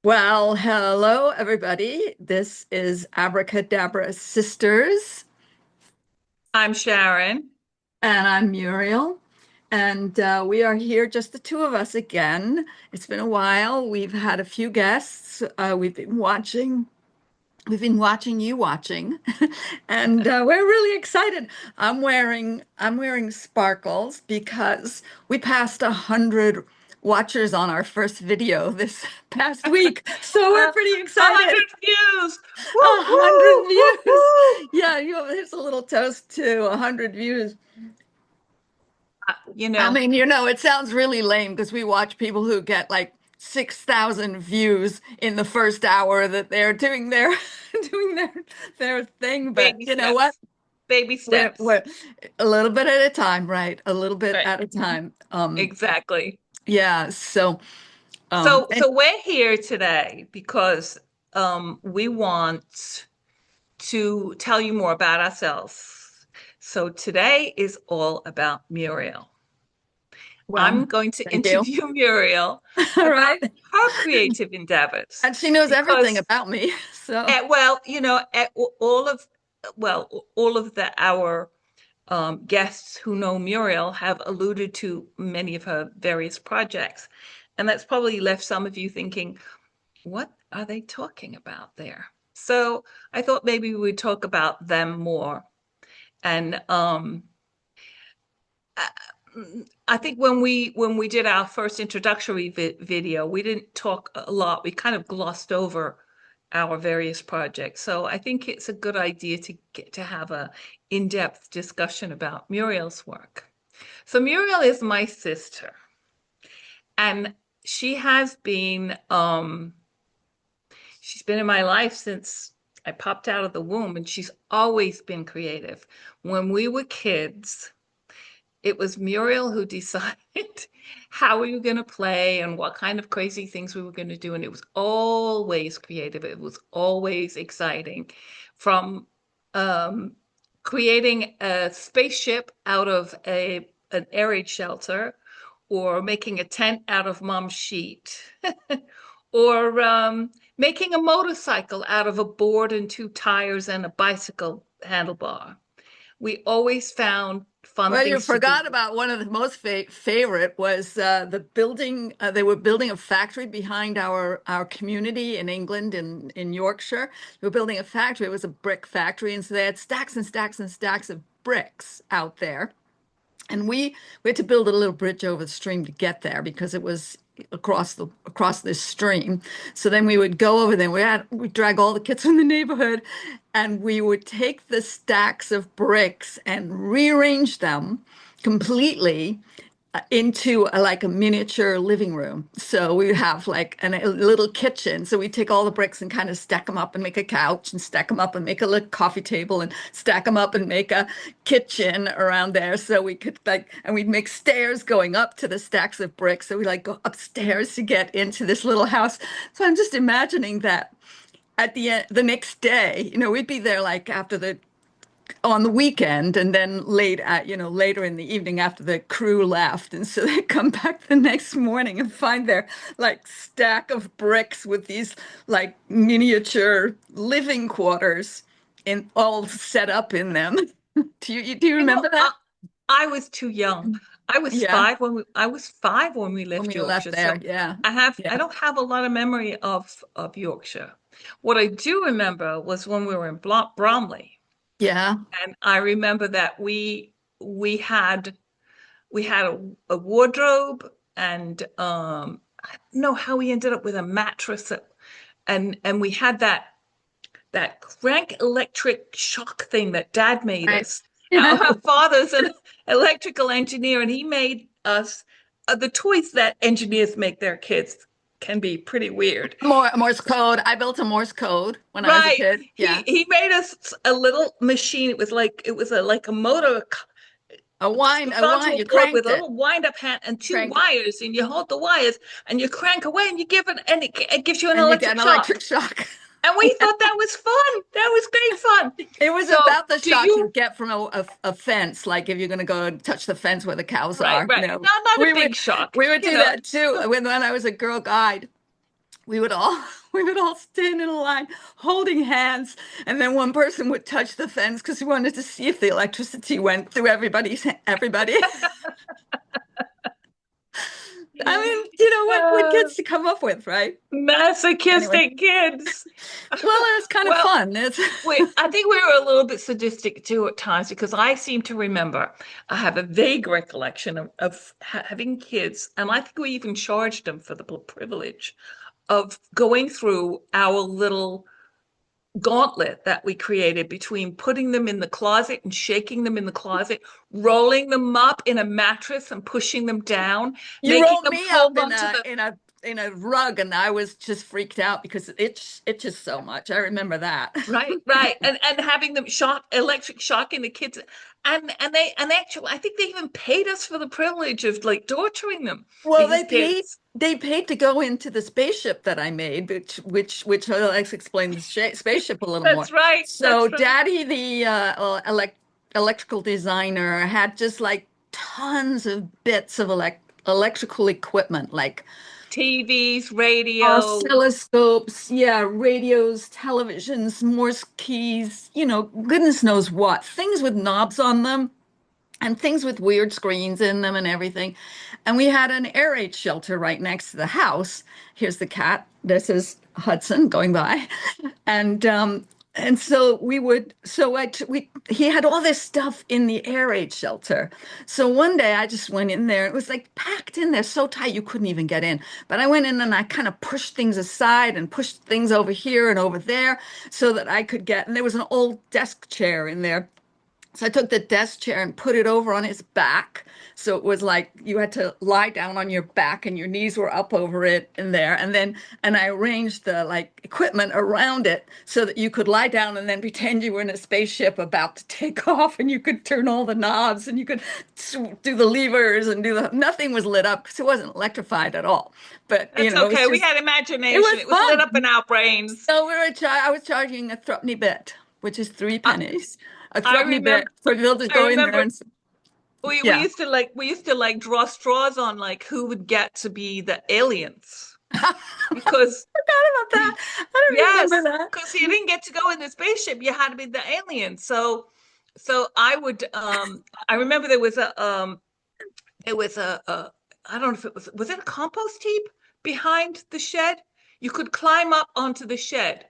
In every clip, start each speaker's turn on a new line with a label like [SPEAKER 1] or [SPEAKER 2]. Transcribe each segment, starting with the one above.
[SPEAKER 1] Well, hello, everybody. This is Abracadabra Sisters,
[SPEAKER 2] I'm Sharon.
[SPEAKER 1] and I'm Muriel. And we are here, just the two of us again. It's been a while. We've had a few guests. We've been watching you watching, and we're really excited. I'm wearing sparkles because we passed 100 watchers on our first video this past week. So we're pretty
[SPEAKER 2] A
[SPEAKER 1] excited.
[SPEAKER 2] hundred views. Woo
[SPEAKER 1] 100
[SPEAKER 2] woo, woo
[SPEAKER 1] views.
[SPEAKER 2] woo.
[SPEAKER 1] Yeah, here's a little toast to 100 views.
[SPEAKER 2] You
[SPEAKER 1] I
[SPEAKER 2] know,
[SPEAKER 1] mean, it sounds really lame because we watch people who get like 6,000 views in the first hour that they're doing their doing their thing. But
[SPEAKER 2] baby
[SPEAKER 1] you know what?
[SPEAKER 2] steps. Baby
[SPEAKER 1] We're,
[SPEAKER 2] steps.
[SPEAKER 1] we're a little bit at a time, right? A little bit
[SPEAKER 2] Right.
[SPEAKER 1] at a time.
[SPEAKER 2] Exactly.
[SPEAKER 1] Yeah. So, and
[SPEAKER 2] So we're here today because we want to tell you more about ourselves. So today is all about Muriel. I'm
[SPEAKER 1] well,
[SPEAKER 2] going to
[SPEAKER 1] thank you.
[SPEAKER 2] interview Muriel
[SPEAKER 1] All
[SPEAKER 2] about
[SPEAKER 1] right.
[SPEAKER 2] her creative endeavors
[SPEAKER 1] And she knows everything
[SPEAKER 2] because
[SPEAKER 1] about me. So,
[SPEAKER 2] Well, all of our guests who know Muriel have alluded to many of her various projects, and that's probably left some of you thinking, "What are they talking about there?" So I thought maybe we would talk about them more. And I I think when we did our first introductory video, we didn't talk a lot. We kind of glossed over our various projects. So I think it's a good idea to get to have a in-depth discussion about Muriel's work. So Muriel is my sister, and she has been she's been in my life since I popped out of the womb, and she's always been creative. When we were kids, it was Muriel who decided how we were going to play and what kind of crazy things we were going to do. And it was always creative. It was always exciting. From um, creating a spaceship out of an air raid shelter, or making a tent out of mom's sheet, or making a motorcycle out of a board and two tires and a bicycle handlebar. We always found fun
[SPEAKER 1] well, you
[SPEAKER 2] things to do.
[SPEAKER 1] forgot about one of the most favorite was the building. They were building a factory behind our community in England, in Yorkshire. They were building a factory. It was a brick factory, and so they had stacks and stacks and stacks of bricks out there. And we had to build a little bridge over the stream to get there because it was across this stream. So then we would go over there. We'd drag all the kids from the neighborhood, and we would take the stacks of bricks and rearrange them completely into like a miniature living room. So we would have like a little kitchen. So we take all the bricks and kind of stack them up and make a couch, and stack them up and make a little coffee table, and stack them up and make a kitchen around there. So we could like, and we'd make stairs going up to the stacks of bricks. So we like go upstairs to get into this little house. So I'm just imagining that at the end, the next day, we'd be there like after the on the weekend, and then later in the evening after the crew left, and so they come back the next morning and find their like stack of bricks with these like miniature living quarters in all set up in them. Do you
[SPEAKER 2] You know,
[SPEAKER 1] remember that?
[SPEAKER 2] I was too young.
[SPEAKER 1] Yeah,
[SPEAKER 2] I was five when we
[SPEAKER 1] when
[SPEAKER 2] left
[SPEAKER 1] we left
[SPEAKER 2] Yorkshire.
[SPEAKER 1] there.
[SPEAKER 2] So
[SPEAKER 1] Yeah,
[SPEAKER 2] I
[SPEAKER 1] yeah,
[SPEAKER 2] don't have a lot of memory of Yorkshire. What I do remember was when we were in Bromley,
[SPEAKER 1] yeah.
[SPEAKER 2] and I remember that we had we had a wardrobe, and I don't know how we ended up with a mattress, and we had that crank electric shock thing that dad made
[SPEAKER 1] Right.
[SPEAKER 2] us.
[SPEAKER 1] Yeah.
[SPEAKER 2] Our father's an electrical engineer, and he made us the toys that engineers make their kids can be pretty weird.
[SPEAKER 1] Morse code. I built a Morse code when I was a
[SPEAKER 2] Right.
[SPEAKER 1] kid.
[SPEAKER 2] He
[SPEAKER 1] Yeah.
[SPEAKER 2] he made us a little machine. It was like a motor
[SPEAKER 1] A
[SPEAKER 2] screwed onto
[SPEAKER 1] wine.
[SPEAKER 2] a
[SPEAKER 1] You
[SPEAKER 2] board with
[SPEAKER 1] cranked
[SPEAKER 2] a
[SPEAKER 1] it.
[SPEAKER 2] little wind-up hand and two
[SPEAKER 1] Cranked it.
[SPEAKER 2] wires, and you hold the wires and you crank away and you give it, and it gives you an
[SPEAKER 1] And you get
[SPEAKER 2] electric
[SPEAKER 1] an
[SPEAKER 2] shock.
[SPEAKER 1] electric shock.
[SPEAKER 2] And we thought that was fun. That was great fun.
[SPEAKER 1] It was
[SPEAKER 2] So,
[SPEAKER 1] about the
[SPEAKER 2] do
[SPEAKER 1] shock you
[SPEAKER 2] you
[SPEAKER 1] get from a fence, like if you're going to go and touch the fence where the cows
[SPEAKER 2] Right,
[SPEAKER 1] are.
[SPEAKER 2] right. Not a
[SPEAKER 1] We would
[SPEAKER 2] big shock,
[SPEAKER 1] we would
[SPEAKER 2] you
[SPEAKER 1] do
[SPEAKER 2] know.
[SPEAKER 1] that too when I was a girl guide. we would all we would all stand in a line holding hands, and then one person would touch the fence because we wanted to see if the electricity went through everybody. I mean, what
[SPEAKER 2] Uh,
[SPEAKER 1] kids to come up with, right? Anyway,
[SPEAKER 2] masochistic kids.
[SPEAKER 1] well, it's kind of
[SPEAKER 2] Well,
[SPEAKER 1] fun. It's
[SPEAKER 2] I think we were a little bit sadistic too at times because I seem to remember, I have a vague recollection of having kids, and I think we even charged them for the privilege of going through our little gauntlet that we created between putting them in the closet and shaking them in the closet, rolling them up in a mattress and pushing them down,
[SPEAKER 1] you
[SPEAKER 2] making
[SPEAKER 1] rolled
[SPEAKER 2] them
[SPEAKER 1] me up
[SPEAKER 2] hold onto the
[SPEAKER 1] in a rug, and I was just freaked out because it itches so much. I remember that.
[SPEAKER 2] right, and having them electric shocking the kids, and actually, I think they even paid us for the privilege of like torturing them.
[SPEAKER 1] Well,
[SPEAKER 2] These kids.
[SPEAKER 1] they paid to go into the spaceship that I made, which let's explain the spaceship a little more.
[SPEAKER 2] That's right.
[SPEAKER 1] So,
[SPEAKER 2] That's right.
[SPEAKER 1] Daddy, the electrical designer, had just like tons of bits of electrical equipment, like
[SPEAKER 2] TVs, radio,
[SPEAKER 1] oscilloscopes, yeah, radios, televisions, Morse keys, goodness knows what, things with knobs on them and things with weird screens in them and everything. And we had an air raid shelter right next to the house. Here's the cat. This is Hudson going by. And so we would so I we he had all this stuff in the air raid shelter. So one day I just went in there. It was like packed in there so tight you couldn't even get in. But I went in and I kind of pushed things aside and pushed things over here and over there so that I could get, and there was an old desk chair in there. So I took the desk chair and put it over on his back. So it was like you had to lie down on your back and your knees were up over it in there. And I arranged the like equipment around it so that you could lie down and then pretend you were in a spaceship about to take off, and you could turn all the knobs and you could do the levers and nothing was lit up because it wasn't electrified at all. But,
[SPEAKER 2] that's
[SPEAKER 1] it was
[SPEAKER 2] okay. We
[SPEAKER 1] just,
[SPEAKER 2] had
[SPEAKER 1] it
[SPEAKER 2] imagination.
[SPEAKER 1] was
[SPEAKER 2] It was lit up in
[SPEAKER 1] fun.
[SPEAKER 2] our brains.
[SPEAKER 1] So I was charging a threepenny bit, which is three
[SPEAKER 2] I,
[SPEAKER 1] pennies. A
[SPEAKER 2] I
[SPEAKER 1] threepenny bit
[SPEAKER 2] remember
[SPEAKER 1] for people to
[SPEAKER 2] I
[SPEAKER 1] go in there
[SPEAKER 2] remember
[SPEAKER 1] and
[SPEAKER 2] we
[SPEAKER 1] yeah.
[SPEAKER 2] used to like draw straws on like who would get to be the aliens
[SPEAKER 1] I
[SPEAKER 2] because
[SPEAKER 1] forgot about that. I don't remember
[SPEAKER 2] yes,
[SPEAKER 1] that.
[SPEAKER 2] because you didn't get to go in the spaceship, you had to be the alien. So I would I remember there was a I don't know if was it a compost heap behind the shed? You could climb up onto the shed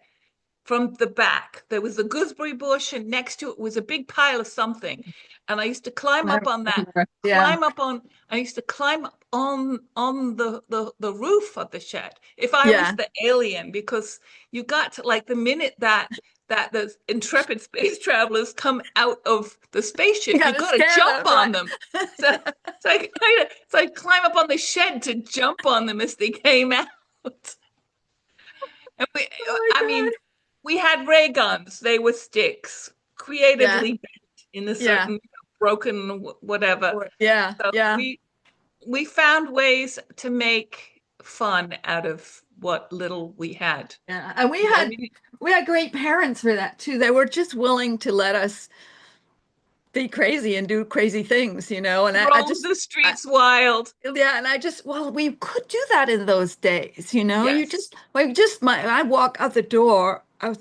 [SPEAKER 2] from the back. There was a gooseberry bush, and next to it was a big pile of something. And I used to climb
[SPEAKER 1] I
[SPEAKER 2] up on that,
[SPEAKER 1] remember. Yeah.
[SPEAKER 2] climb up on, I used to climb up on the roof of the shed if I was
[SPEAKER 1] Yeah.
[SPEAKER 2] the alien, because you got to like the minute that the intrepid space travelers come out of the
[SPEAKER 1] You
[SPEAKER 2] spaceship, you
[SPEAKER 1] gotta
[SPEAKER 2] got to
[SPEAKER 1] scare
[SPEAKER 2] jump
[SPEAKER 1] them, right?
[SPEAKER 2] on them. So, so I climb up on the shed to jump on them as they came out. And
[SPEAKER 1] Oh
[SPEAKER 2] I
[SPEAKER 1] my
[SPEAKER 2] mean,
[SPEAKER 1] God.
[SPEAKER 2] we had ray guns. They were sticks,
[SPEAKER 1] Yeah.
[SPEAKER 2] creatively bent in a
[SPEAKER 1] Yeah.
[SPEAKER 2] certain broken whatever.
[SPEAKER 1] Yeah.
[SPEAKER 2] So
[SPEAKER 1] Yeah.
[SPEAKER 2] we found ways to make fun out of what little we had.
[SPEAKER 1] Yeah. And
[SPEAKER 2] I mean,
[SPEAKER 1] we had great parents for that too. They were just willing to let us be crazy and do crazy things, And I
[SPEAKER 2] roam
[SPEAKER 1] just
[SPEAKER 2] the streets wild.
[SPEAKER 1] yeah, and well, we could do that in those days. You
[SPEAKER 2] Yes.
[SPEAKER 1] just, like, I walk out the door. I was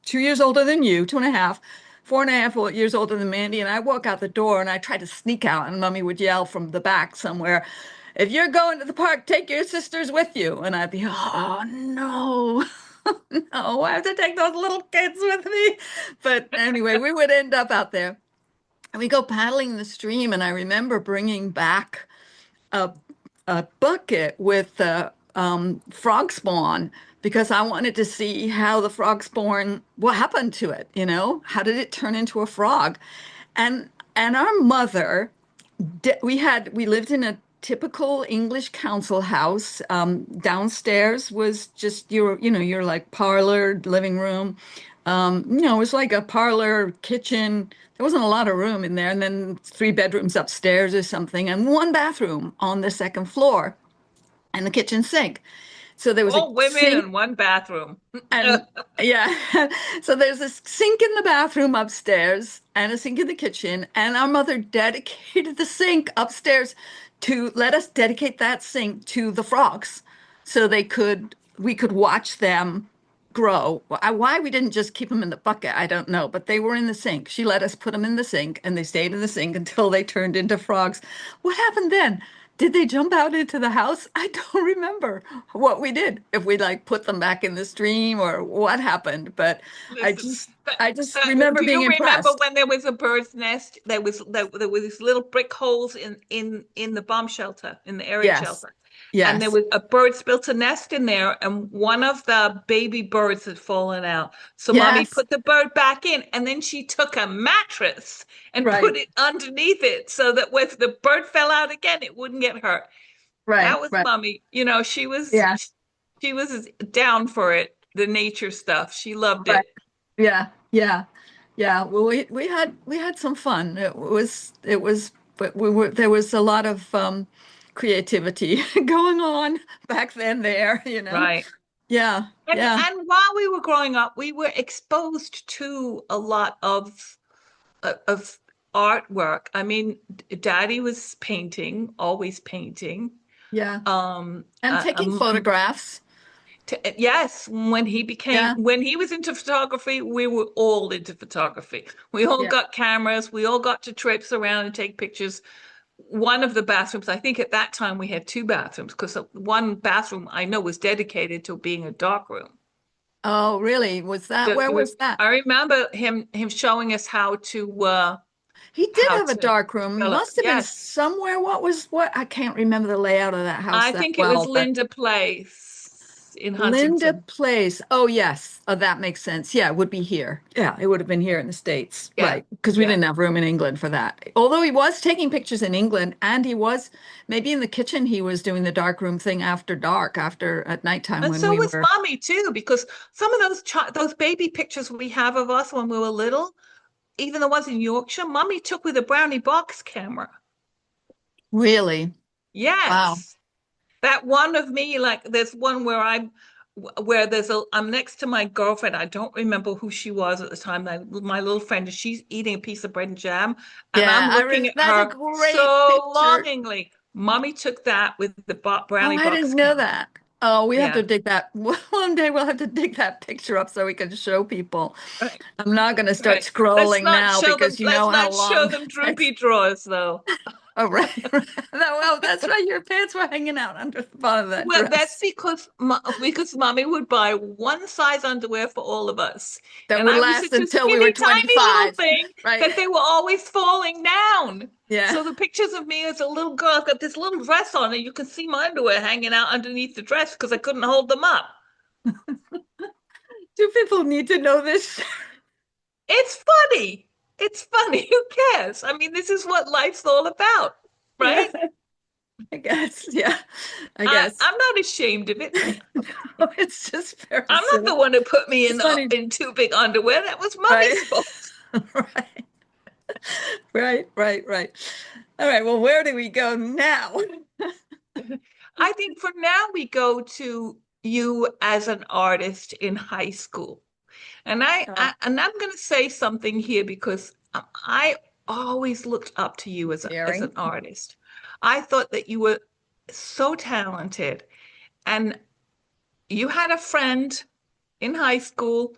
[SPEAKER 1] 2 years older than you, 2.5, 4.5 years older than Mandy, and I walk out the door and I try to sneak out, and Mommy would yell from the back somewhere, "If you're going to the park, take your sisters with you." And I'd be, "Oh no, no, I have to take those little kids with me." But anyway, we would end up out there, and we go paddling in the stream, and I remember bringing back a a bucket with frog spawn because I wanted to see how the frog spawn, what happened to it, How did it turn into a frog? And our mother, we lived in a typical English council house. Downstairs was just your like parlor, living room. It was like a parlor, kitchen. There wasn't a lot of room in there, and then three bedrooms upstairs or something, and one bathroom on the second floor, and the kitchen sink. So there was a
[SPEAKER 2] All women
[SPEAKER 1] sink
[SPEAKER 2] in one bathroom.
[SPEAKER 1] and yeah, so there's a sink in the bathroom upstairs and a sink in the kitchen, and our mother dedicated the sink upstairs to let us dedicate that sink to the frogs so they could we could watch them grow. Why we didn't just keep them in the bucket, I don't know, but they were in the sink. She let us put them in the sink and they stayed in the sink until they turned into frogs. What happened then? Did they jump out into the house? I don't remember what we did. If we like put them back in the stream or what happened, but I
[SPEAKER 2] Listen,
[SPEAKER 1] just I just remember
[SPEAKER 2] do
[SPEAKER 1] being
[SPEAKER 2] you remember
[SPEAKER 1] impressed.
[SPEAKER 2] when there was a bird's nest? There was these little brick holes in the bomb shelter, in the area
[SPEAKER 1] Yes.
[SPEAKER 2] shelter, and there
[SPEAKER 1] Yes.
[SPEAKER 2] was a bird's built a nest in there, and one of the baby birds had fallen out. So mommy
[SPEAKER 1] Yes.
[SPEAKER 2] put the bird back in, and then she took a mattress and
[SPEAKER 1] Right.
[SPEAKER 2] put it underneath it so that if the bird fell out again, it wouldn't get hurt. That
[SPEAKER 1] Right.
[SPEAKER 2] was
[SPEAKER 1] Right.
[SPEAKER 2] mommy. You know,
[SPEAKER 1] Yeah.
[SPEAKER 2] she was down for it, the nature stuff. She loved
[SPEAKER 1] Right.
[SPEAKER 2] it.
[SPEAKER 1] Yeah. Yeah. Yeah. Well, we had some fun. It was but we were there was a lot of creativity going on back then there.
[SPEAKER 2] Right.
[SPEAKER 1] Yeah. Yeah.
[SPEAKER 2] And while we were growing up, we were exposed to a lot of artwork. I mean, Daddy was painting, always painting.
[SPEAKER 1] Yeah.
[SPEAKER 2] Um,
[SPEAKER 1] And
[SPEAKER 2] uh,
[SPEAKER 1] taking
[SPEAKER 2] um,
[SPEAKER 1] photographs.
[SPEAKER 2] yes,
[SPEAKER 1] Yeah.
[SPEAKER 2] when he was into photography, we were all into photography. We all
[SPEAKER 1] Yeah.
[SPEAKER 2] got cameras, we all got to trips around and take pictures. One of the bathrooms, I think at that time we had two bathrooms because one bathroom I know was dedicated to being a dark room.
[SPEAKER 1] Oh, really? Was that
[SPEAKER 2] So
[SPEAKER 1] where
[SPEAKER 2] it was,
[SPEAKER 1] was that?
[SPEAKER 2] I remember him showing us
[SPEAKER 1] He did
[SPEAKER 2] how
[SPEAKER 1] have a
[SPEAKER 2] to
[SPEAKER 1] dark room.
[SPEAKER 2] develop.
[SPEAKER 1] Must have been
[SPEAKER 2] Yes,
[SPEAKER 1] somewhere. What? I can't remember the layout of that house
[SPEAKER 2] I
[SPEAKER 1] that
[SPEAKER 2] think it was
[SPEAKER 1] well, but
[SPEAKER 2] Linda Place in
[SPEAKER 1] Linda
[SPEAKER 2] Huntington.
[SPEAKER 1] Place. Oh, yes. Oh, that makes sense. Yeah, it would be here. Yeah, it would have been here in the States.
[SPEAKER 2] Yeah,
[SPEAKER 1] Right. Because we
[SPEAKER 2] yeah.
[SPEAKER 1] didn't have room in England for that. Although he was taking pictures in England and he was maybe in the kitchen, he was doing the dark room thing after dark, after at nighttime
[SPEAKER 2] And
[SPEAKER 1] when
[SPEAKER 2] so
[SPEAKER 1] we
[SPEAKER 2] was
[SPEAKER 1] were.
[SPEAKER 2] mommy too, because some of those baby pictures we have of us when we were little, even the ones in Yorkshire, mommy took with a brownie box camera.
[SPEAKER 1] Really? Wow.
[SPEAKER 2] Yes. That one of me, like there's one where I'm next to my girlfriend. I don't remember who she was at the time. My little friend, she's eating a piece of bread and jam, and I'm
[SPEAKER 1] Yeah,
[SPEAKER 2] looking at
[SPEAKER 1] that's a
[SPEAKER 2] her
[SPEAKER 1] great
[SPEAKER 2] so
[SPEAKER 1] picture.
[SPEAKER 2] longingly. Mommy took that with the
[SPEAKER 1] Oh,
[SPEAKER 2] brownie
[SPEAKER 1] I didn't
[SPEAKER 2] box
[SPEAKER 1] know
[SPEAKER 2] camera.
[SPEAKER 1] that. Oh, we have
[SPEAKER 2] Yeah,
[SPEAKER 1] to dig that. One day we'll have to dig that picture up so we can show people.
[SPEAKER 2] right,
[SPEAKER 1] I'm not going to start
[SPEAKER 2] right. Let's
[SPEAKER 1] scrolling
[SPEAKER 2] not
[SPEAKER 1] now
[SPEAKER 2] show them.
[SPEAKER 1] because you
[SPEAKER 2] Let's
[SPEAKER 1] know how
[SPEAKER 2] not show
[SPEAKER 1] long
[SPEAKER 2] them
[SPEAKER 1] that takes.
[SPEAKER 2] droopy drawers, though.
[SPEAKER 1] Oh, right. Right. Well, that's right. Your pants were hanging out under the bottom of that
[SPEAKER 2] Well, that's
[SPEAKER 1] dress.
[SPEAKER 2] because mommy would buy one size underwear for all of us,
[SPEAKER 1] That
[SPEAKER 2] and
[SPEAKER 1] would
[SPEAKER 2] I was
[SPEAKER 1] last
[SPEAKER 2] such a
[SPEAKER 1] until we were
[SPEAKER 2] skinny, tiny little
[SPEAKER 1] 25,
[SPEAKER 2] thing
[SPEAKER 1] right?
[SPEAKER 2] that they were always falling down.
[SPEAKER 1] Yeah.
[SPEAKER 2] So the pictures of me as a little girl, I've got this little dress on, and you can see my underwear hanging out underneath the dress because I couldn't hold them up.
[SPEAKER 1] Do people need to know this?
[SPEAKER 2] It's funny. It's funny. Who cares? I mean, this is what life's all about,
[SPEAKER 1] Yeah,
[SPEAKER 2] right?
[SPEAKER 1] I guess. Yeah, I guess.
[SPEAKER 2] I'm not ashamed of it.
[SPEAKER 1] It's just very
[SPEAKER 2] I'm not
[SPEAKER 1] silly.
[SPEAKER 2] the one who put me
[SPEAKER 1] It's funny,
[SPEAKER 2] in too big underwear. That was
[SPEAKER 1] right?
[SPEAKER 2] mommy's fault.
[SPEAKER 1] Right. Right, right, right. All right, well, where do we go now?
[SPEAKER 2] I think for now we go to you as an artist in high school. And I'm going to say something here because I always looked up to you as an
[SPEAKER 1] Sharing.
[SPEAKER 2] artist. I thought that you were so talented, and you had a friend in high school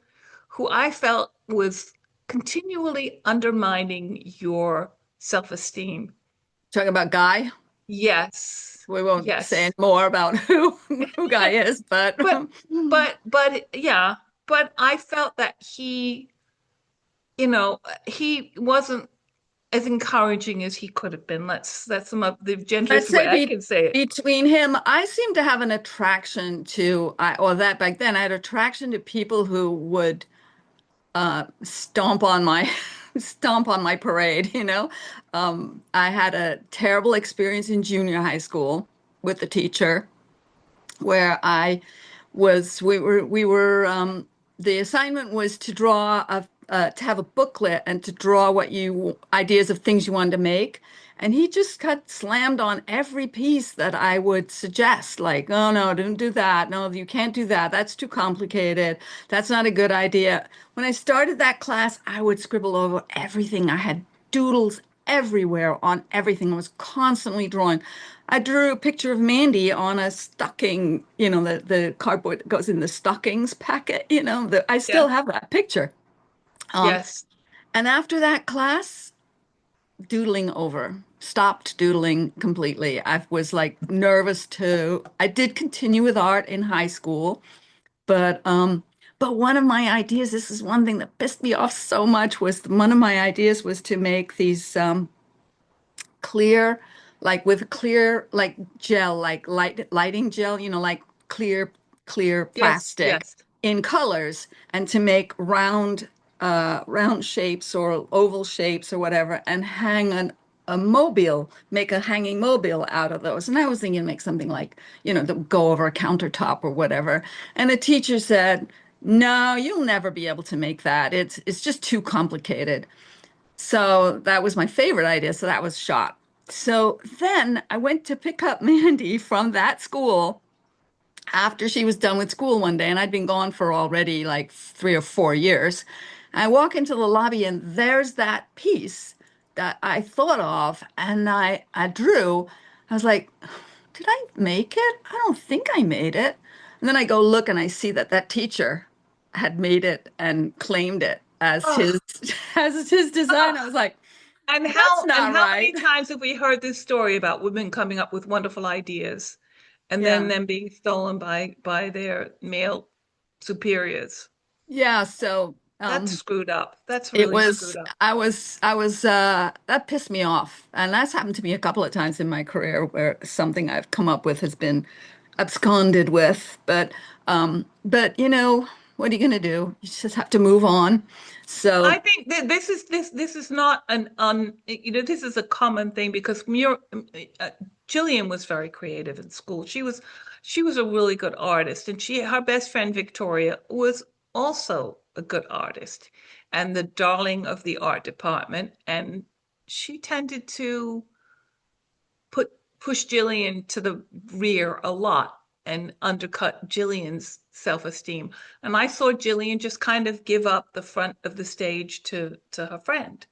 [SPEAKER 2] who I felt was continually undermining your self-esteem.
[SPEAKER 1] Talking about Guy.
[SPEAKER 2] Yes.
[SPEAKER 1] We won't say any
[SPEAKER 2] Yes.
[SPEAKER 1] more about who Guy is, but
[SPEAKER 2] But but yeah, but I felt that he wasn't as encouraging as he could have been. That's the
[SPEAKER 1] I'd
[SPEAKER 2] gentlest way
[SPEAKER 1] say
[SPEAKER 2] I can say it.
[SPEAKER 1] between him, I seem to have an attraction to, or that back then, I had attraction to people who would stomp on my stomp on my parade. I had a terrible experience in junior high school with the teacher where the assignment was to draw to have a booklet and to draw ideas of things you wanted to make. And he just got slammed on every piece that I would suggest, like, oh no, don't do that. No, you can't do that. That's too complicated. That's not a good idea. When I started that class, I would scribble over everything. I had doodles everywhere on everything. I was constantly drawing. I drew a picture of Mandy on a stocking, the cardboard that goes in the stockings packet, I
[SPEAKER 2] Yeah.
[SPEAKER 1] still have that picture. Um,
[SPEAKER 2] Yes.
[SPEAKER 1] and after that class, doodling over. Stopped doodling completely. I was like nervous to. I did continue with art in high school, but one of my ideas, this is one thing that pissed me off so much, was one of my ideas was to make these clear, like with clear, like gel, like lighting gel, like clear
[SPEAKER 2] Yes.
[SPEAKER 1] plastic
[SPEAKER 2] Yes.
[SPEAKER 1] in colors, and to make round shapes or oval shapes or whatever, and hang a mobile, make a hanging mobile out of those. And I was thinking make something like, that go over a countertop or whatever. And the teacher said, "No, you'll never be able to make that. It's just too complicated." So that was my favorite idea. So that was shot. So then I went to pick up Mandy from that school after she was done with school one day, and I'd been gone for already like 3 or 4 years. I walk into the lobby, and there's that piece that I thought of, and I drew. I was like, did I make it? I don't think I made it. And then I go look, and I see that that teacher had made it and claimed it as his
[SPEAKER 2] Oh,
[SPEAKER 1] as his design. I
[SPEAKER 2] oh.
[SPEAKER 1] was like,
[SPEAKER 2] And
[SPEAKER 1] that's
[SPEAKER 2] and
[SPEAKER 1] not
[SPEAKER 2] how many
[SPEAKER 1] right.
[SPEAKER 2] times have we heard this story about women coming up with wonderful ideas and then
[SPEAKER 1] Yeah.
[SPEAKER 2] them being stolen by their male superiors?
[SPEAKER 1] Yeah. So
[SPEAKER 2] That's screwed up. That's
[SPEAKER 1] it
[SPEAKER 2] really
[SPEAKER 1] was,
[SPEAKER 2] screwed up.
[SPEAKER 1] that pissed me off. And that's happened to me a couple of times in my career where something I've come up with has been absconded with. But what are you going to do? You just have to move on.
[SPEAKER 2] I
[SPEAKER 1] So,
[SPEAKER 2] think that this is not an this is a common thing because uh, Jillian was very creative in school. She was a really good artist, and she her best friend Victoria was also a good artist and the darling of the art department. And she tended to put push Jillian to the rear a lot and undercut Jillian's self-esteem. And I saw Jillian just kind of give up the front of the stage to her friend.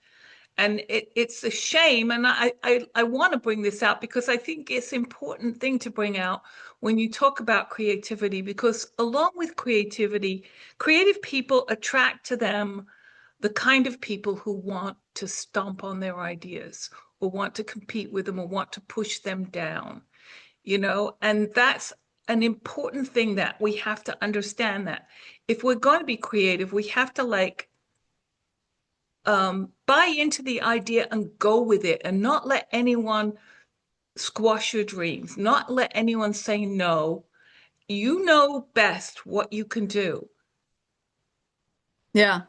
[SPEAKER 2] And it's a shame. And I want to bring this out because I think it's an important thing to bring out when you talk about creativity, because along with creativity, creative people attract to them the kind of people who want to stomp on their ideas or want to compete with them or want to push them down, and that's an important thing that we have to understand, that if we're going to be creative, we have to like buy into the idea and go with it and not let anyone squash your dreams, not let anyone say no. You know best what you can do.
[SPEAKER 1] yeah,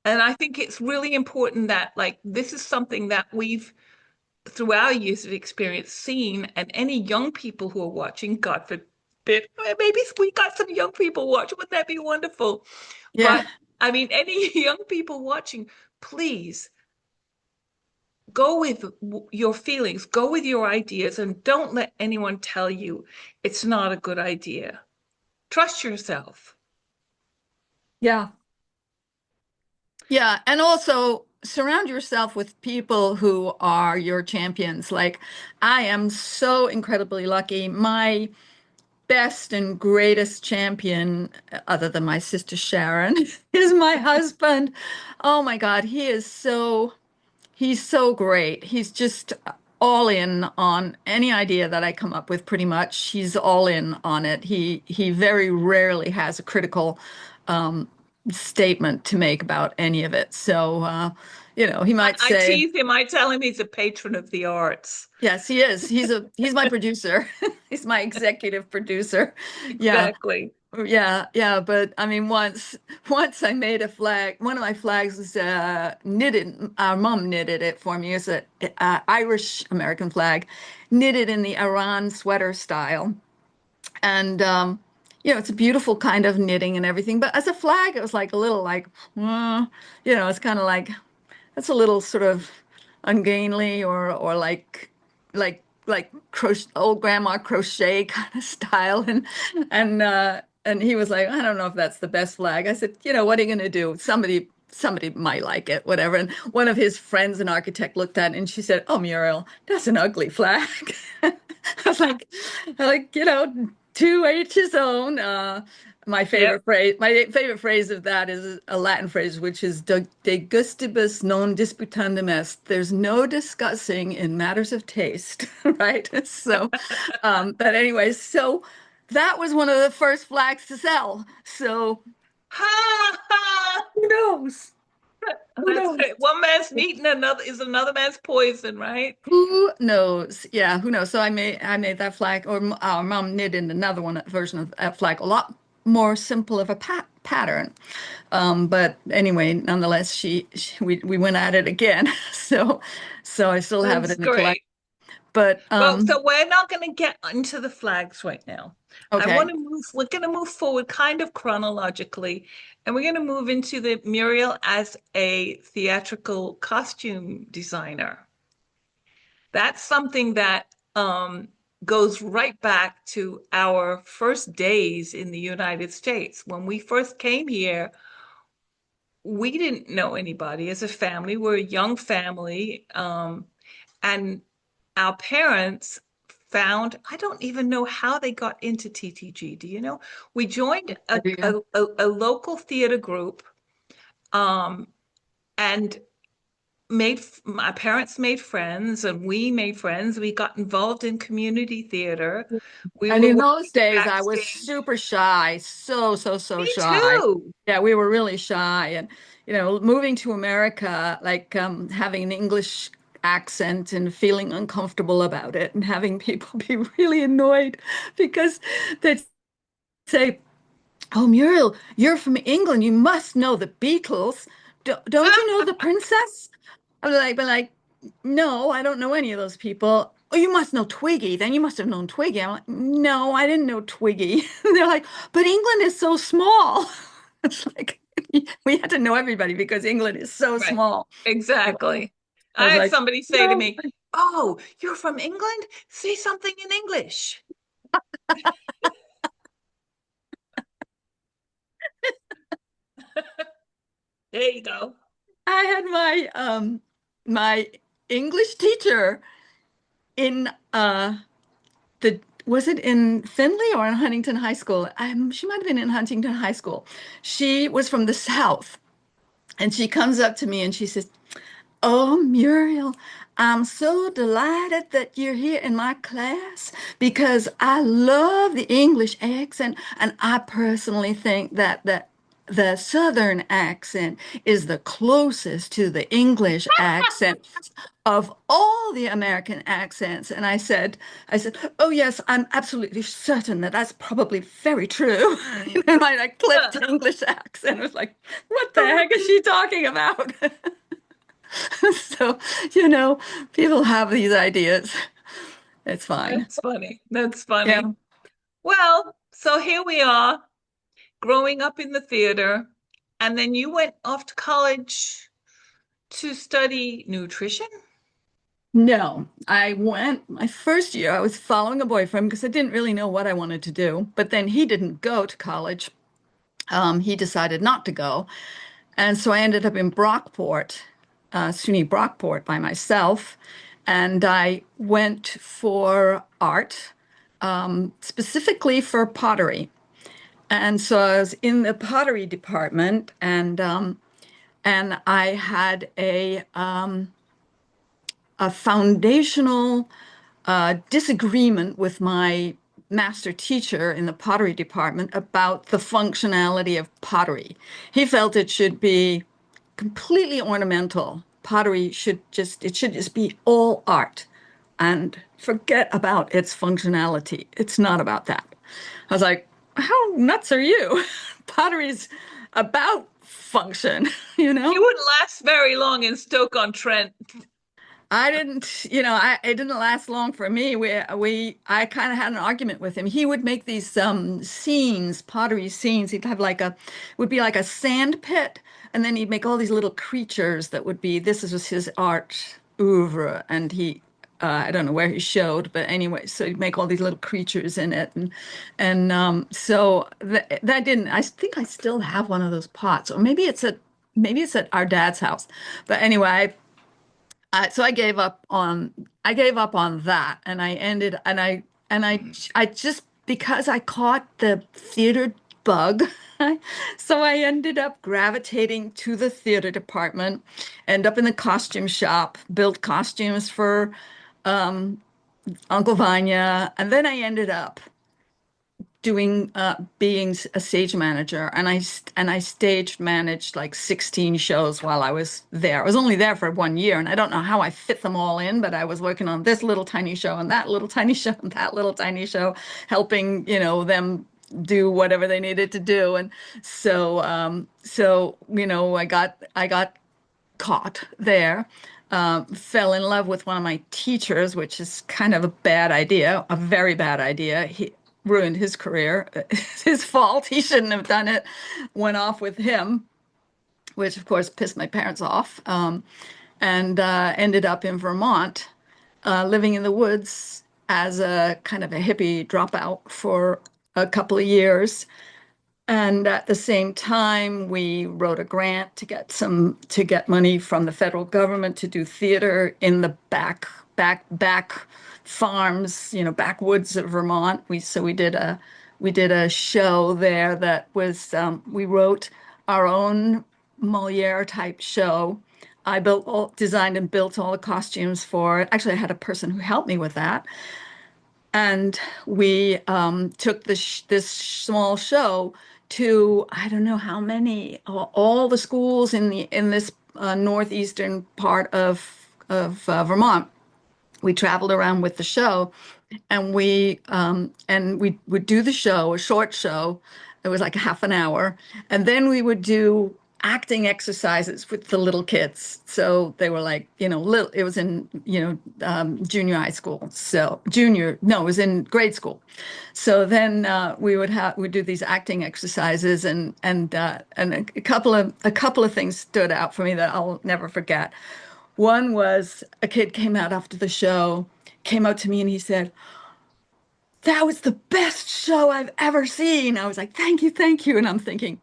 [SPEAKER 2] And I think it's really important that, like, this is something that we've, through our years of experience, seen, and any young people who are watching, God forbid, maybe we got some young people watching. Wouldn't that be wonderful?
[SPEAKER 1] yeah,
[SPEAKER 2] But I mean, any young people watching, please go with your feelings, go with your ideas, and don't let anyone tell you it's not a good idea. Trust yourself.
[SPEAKER 1] yeah. Yeah, and also surround yourself with people who are your champions. Like, I am so incredibly lucky. My best and greatest champion, other than my sister Sharon, is my husband. Oh my God, he's so great. He's just all in on any idea that I come up with, pretty much. He's all in on it. He very rarely has a critical um, statement to make about any of it. So, he might
[SPEAKER 2] I
[SPEAKER 1] say,
[SPEAKER 2] tease him. I tell him he's a patron of the arts.
[SPEAKER 1] yes, he is. He's my producer. He's my executive producer. Yeah.
[SPEAKER 2] Exactly.
[SPEAKER 1] Yeah, but I mean, once I made a flag. One of my flags was knitted. Our mom knitted it for me. It's a Irish American flag, knitted in the Iran sweater style, and it's a beautiful kind of knitting and everything. But as a flag, it was like a little like, it's kind of like that's a little sort of ungainly or like crochet, old grandma crochet kind of style, and he was like, I don't know if that's the best flag. I said, what are you going to do? Somebody somebody might like it, whatever. And one of his friends, an architect, looked at it and she said, "Oh, Muriel, that's an ugly flag." I was like, to each his own.
[SPEAKER 2] Yep.
[SPEAKER 1] My favorite phrase of that is a Latin phrase, which is de gustibus non disputandum est. There's no discussing in matters of taste, right? So, but anyway, so that was one of the first flags to sell. So
[SPEAKER 2] Ha ha!
[SPEAKER 1] who knows? Who
[SPEAKER 2] That's
[SPEAKER 1] knows?
[SPEAKER 2] great. One man's meat and another is another man's poison, right?
[SPEAKER 1] Who knows? Yeah, who knows? So I made that flag, or our mom knitted another one version of that flag, a lot more simple of a pattern. But anyway, nonetheless, we went at it again. So I still have it
[SPEAKER 2] That's
[SPEAKER 1] in the collection.
[SPEAKER 2] great.
[SPEAKER 1] But
[SPEAKER 2] Well, so we're not going to get into the flags right now.
[SPEAKER 1] okay.
[SPEAKER 2] We're going to move forward kind of chronologically, and we're going to move into the Muriel as a theatrical costume designer. That's something that goes right back to our first days in the United States. When we first came here, we didn't know anybody as a family. We're a young family. And our parents found, I don't even know how they got into TTG. Do you know? We joined
[SPEAKER 1] Idea.
[SPEAKER 2] a local theater group, um, and my parents made friends and we made friends. We got involved in community theater. We
[SPEAKER 1] And
[SPEAKER 2] were
[SPEAKER 1] in
[SPEAKER 2] working
[SPEAKER 1] those days, I was
[SPEAKER 2] backstage.
[SPEAKER 1] super shy, so
[SPEAKER 2] Me
[SPEAKER 1] shy.
[SPEAKER 2] too.
[SPEAKER 1] Yeah, we were really shy. And, moving to America, like having an English accent and feeling uncomfortable about it, and having people be really annoyed because they'd say, "Oh, Muriel, you're from England. You must know the Beatles. Don't you know the Princess?" I was like, no, I don't know any of those people. Oh, you must know Twiggy. Then you must have known Twiggy. I'm like, no, I didn't know Twiggy. They're like, but England is so small. It's like we had to know everybody because England is so
[SPEAKER 2] Right.
[SPEAKER 1] small.
[SPEAKER 2] Exactly.
[SPEAKER 1] I
[SPEAKER 2] I
[SPEAKER 1] was
[SPEAKER 2] had
[SPEAKER 1] like,
[SPEAKER 2] somebody say to
[SPEAKER 1] no.
[SPEAKER 2] me, "Oh, you're from England? Say something in English." There you go.
[SPEAKER 1] I had my English teacher in the was it in Findlay or in Huntington High School? She might have been in Huntington High School. She was from the South. And she comes up to me and she says, "Oh, Muriel, I'm so delighted that you're here in my class because I love the English accent, and I personally think that the Southern accent is the closest to the English accent of all the American accents." And I said, "Oh yes, I'm absolutely certain that that's probably very true." And I clipped the English accent. I was like, "What the heck is she talking about?" So, you know, people have these ideas. It's fine.
[SPEAKER 2] That's funny. That's
[SPEAKER 1] Yeah.
[SPEAKER 2] funny. Well, so here we are, growing up in the theater, and then you went off to college to study nutrition?
[SPEAKER 1] No, I went my first year, I was following a boyfriend because I didn't really know what I wanted to do. But then he didn't go to college. He decided not to go. And so I ended up in Brockport, SUNY Brockport by myself. And I went for art, specifically for pottery. And so I was in the pottery department, and I had a foundational disagreement with my master teacher in the pottery department about the functionality of pottery. He felt it should be completely ornamental. Pottery should just be all art and forget about its functionality. It's not about that. I was like, how nuts are you? Pottery's about function, you
[SPEAKER 2] You
[SPEAKER 1] know?
[SPEAKER 2] wouldn't last very long in Stoke-on-Trent.
[SPEAKER 1] I didn't, it didn't last long for me. I kind of had an argument with him. He would make these scenes, pottery scenes. He'd have would be like a sand pit, and then he'd make all these little creatures that would be. This was his art oeuvre, and I don't know where he showed, but anyway, so he'd make all these little creatures in it, and so that didn't. I think I still have one of those pots, or maybe it's maybe it's at our dad's house. But anyway, so I gave up on that, and I ended and I just because I caught the theater bug, so I ended up gravitating to the theater department, end up in the costume shop, built costumes for Uncle Vanya, and then I ended up doing being a stage manager, and I stage managed like 16 shows while I was there. I was only there for 1 year, and I don't know how I fit them all in, but I was working on this little tiny show and that little tiny show and that little tiny show, helping, them do whatever they needed to do. And so I got caught there. Fell in love with one of my teachers, which is kind of a bad idea, a very bad idea. He ruined his career. It's his fault. He shouldn't have done it. Went off with him, which of course pissed my parents off. And ended up in Vermont, living in the woods as a kind of a hippie dropout for a couple of years. And at the same time, we wrote a grant to get money from the federal government to do theater in the back farms, backwoods of Vermont. We did a show there that was we wrote our own Moliere type show. I designed and built all the costumes for it. Actually, I had a person who helped me with that. And we took this small show to I don't know how many all the schools in this northeastern part of Vermont. We traveled around with the show, and we would do the show, a short show. It was like a half an hour, and then we would do acting exercises with the little kids. So they were like, little. It was in junior high school. So junior, no, it was in grade school. So then we'd do these acting exercises, and a couple of things stood out for me that I'll never forget. One was a kid came out after the show, came out to me and he said, "That was the best show I've ever seen." I was like, "Thank you, thank you." And I'm thinking,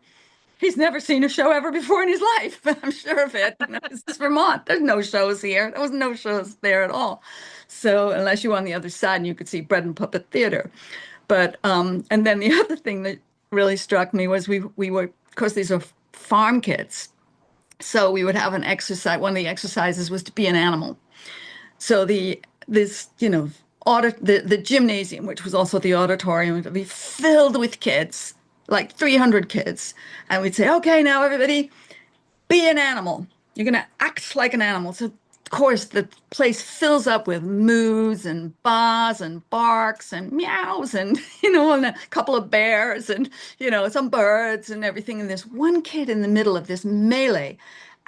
[SPEAKER 1] he's never seen a show ever before in his life, but I'm sure of it. This is Vermont. There's no shows here. There was no shows there at all. So unless you were on the other side and you could see bread and puppet theater. But and then the other thing that really struck me was we were, of course, these are farm kids. So we would have an exercise. One of the exercises was to be an animal. So this the gymnasium, which was also the auditorium, would be filled with kids, like 300 kids, and we'd say, "Okay, now everybody, be an animal. You're gonna act like an animal." So of course the place fills up with moos and baas and barks and meows and and a couple of bears and some birds and everything. And there's one kid in the middle of this melee,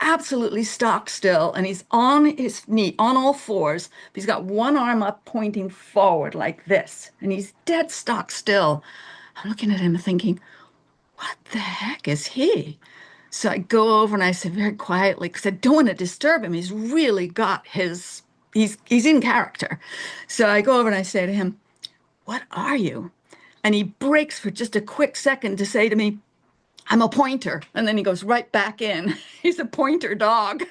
[SPEAKER 1] absolutely stock still, and he's on his knee, on all fours. But he's got one arm up pointing forward like this, and he's dead stock still. I'm looking at him thinking, what the heck is he? So I go over and I say very quietly, because I don't want to disturb him. He's really got he's in character. So I go over and I say to him, "What are you?" And he breaks for just a quick second to say to me, "I'm a pointer." And then he goes right back in. He's a pointer dog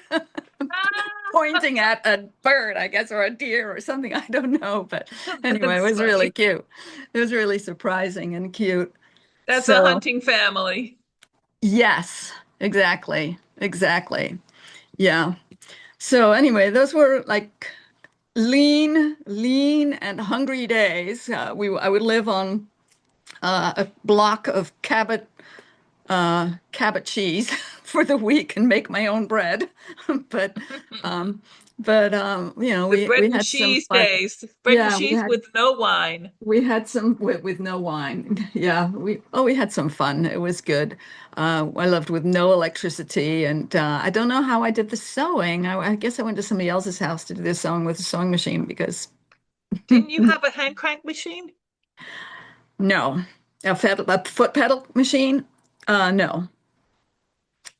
[SPEAKER 1] pointing at a bird, I guess, or a deer or something. I don't know. But anyway, it
[SPEAKER 2] That's
[SPEAKER 1] was really
[SPEAKER 2] funny.
[SPEAKER 1] cute. It was really surprising and cute.
[SPEAKER 2] That's a
[SPEAKER 1] So
[SPEAKER 2] hunting family.
[SPEAKER 1] yes, exactly. Exactly. Yeah. So anyway, those were like lean and hungry days. I would live on a block of Cabot cheese for the week and make my own bread. But um, but
[SPEAKER 2] The
[SPEAKER 1] we
[SPEAKER 2] bread
[SPEAKER 1] we
[SPEAKER 2] and
[SPEAKER 1] had some
[SPEAKER 2] cheese
[SPEAKER 1] fun.
[SPEAKER 2] days. Bread and
[SPEAKER 1] Yeah, we
[SPEAKER 2] cheese
[SPEAKER 1] had
[SPEAKER 2] with no wine.
[SPEAKER 1] we had some with no wine. Yeah, we had some fun. It was good. I loved with no electricity, and I don't know how I did the sewing. I guess I went to somebody else's house to do the sewing with a sewing machine because
[SPEAKER 2] Didn't you have a hand crank machine?
[SPEAKER 1] no, a foot pedal machine. No,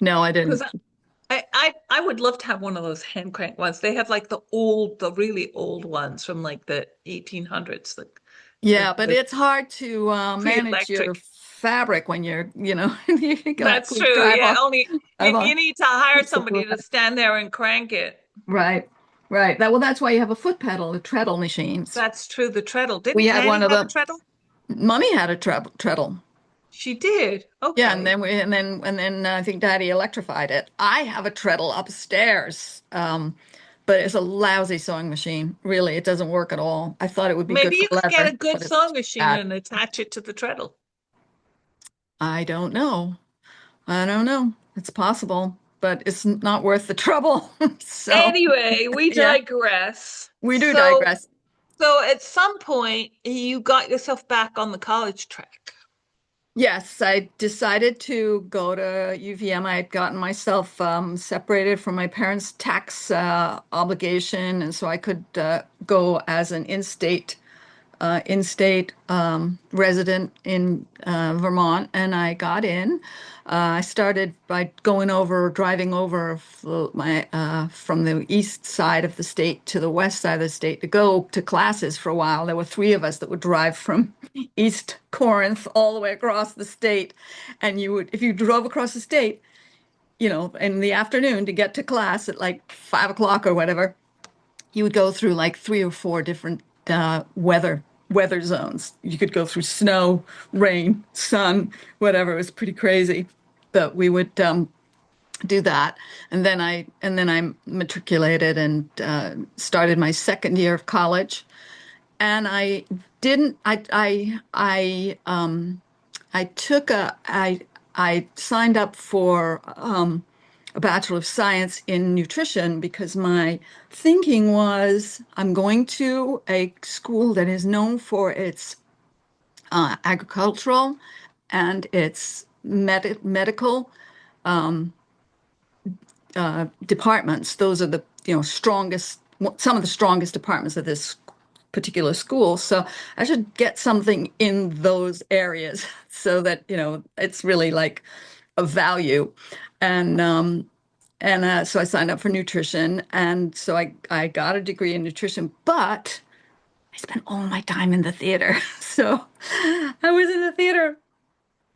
[SPEAKER 1] no, I
[SPEAKER 2] Because
[SPEAKER 1] didn't.
[SPEAKER 2] I would love to have one of those hand crank ones. They have like the really old ones from like the 1800s,
[SPEAKER 1] Yeah,
[SPEAKER 2] the
[SPEAKER 1] but
[SPEAKER 2] the
[SPEAKER 1] it's hard to manage your
[SPEAKER 2] pre-electric.
[SPEAKER 1] fabric when you got
[SPEAKER 2] That's
[SPEAKER 1] to
[SPEAKER 2] true.
[SPEAKER 1] drive
[SPEAKER 2] Yeah,
[SPEAKER 1] on,
[SPEAKER 2] only
[SPEAKER 1] drive
[SPEAKER 2] you
[SPEAKER 1] on
[SPEAKER 2] need to hire
[SPEAKER 1] pieces of
[SPEAKER 2] somebody to
[SPEAKER 1] wood.
[SPEAKER 2] stand there and crank it.
[SPEAKER 1] Right, right. Well, that's why you have a foot pedal, the treadle machines.
[SPEAKER 2] That's true. The treadle.
[SPEAKER 1] We
[SPEAKER 2] Didn't
[SPEAKER 1] had one
[SPEAKER 2] Patty
[SPEAKER 1] of
[SPEAKER 2] have a
[SPEAKER 1] them.
[SPEAKER 2] treadle?
[SPEAKER 1] Mummy had a treadle.
[SPEAKER 2] She did.
[SPEAKER 1] Yeah, and
[SPEAKER 2] Okay.
[SPEAKER 1] then I think Daddy electrified it. I have a treadle upstairs, but it's a lousy sewing machine. Really, it doesn't work at all. I thought it would be good
[SPEAKER 2] Maybe
[SPEAKER 1] for
[SPEAKER 2] you could get a
[SPEAKER 1] leather,
[SPEAKER 2] good
[SPEAKER 1] but it's
[SPEAKER 2] sewing machine
[SPEAKER 1] bad.
[SPEAKER 2] and attach it to the treadle.
[SPEAKER 1] I don't know. I don't know. It's possible, but it's not worth the trouble. So,
[SPEAKER 2] Anyway, we
[SPEAKER 1] yeah,
[SPEAKER 2] digress.
[SPEAKER 1] we do
[SPEAKER 2] So,
[SPEAKER 1] digress.
[SPEAKER 2] so at some point, you got yourself back on the college track.
[SPEAKER 1] Yes, I decided to go to UVM. I had gotten myself separated from my parents' tax obligation, and so I could go as an in-state resident in Vermont, and I got in. I started by driving over from the east side of the state to the west side of the state to go to classes for a while. There were three of us that would drive from East Corinth all the way across the state, and if you drove across the state, in the afternoon to get to class at like 5 o'clock or whatever, you would go through like three or four different weather zones. You could go through snow, rain, sun, whatever. It was pretty crazy. But we would do that, and then I matriculated and started my second year of college. And I didn't. I took a I signed up for a Bachelor of Science in Nutrition because my thinking was I'm going to a school that is known for its agricultural and its medical departments. Those are the strongest, some of the strongest departments of this particular school. So I should get something in those areas so that it's really like a value. And so I signed up for nutrition, and so I got a degree in nutrition, but I spent all my time in the theater. So I was in the theater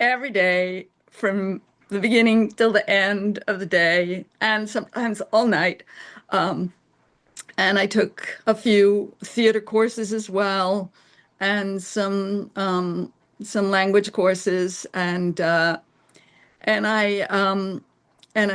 [SPEAKER 1] every day from the beginning till the end of the day, and sometimes all night. Um, and I took a few theater courses as well, and some language courses,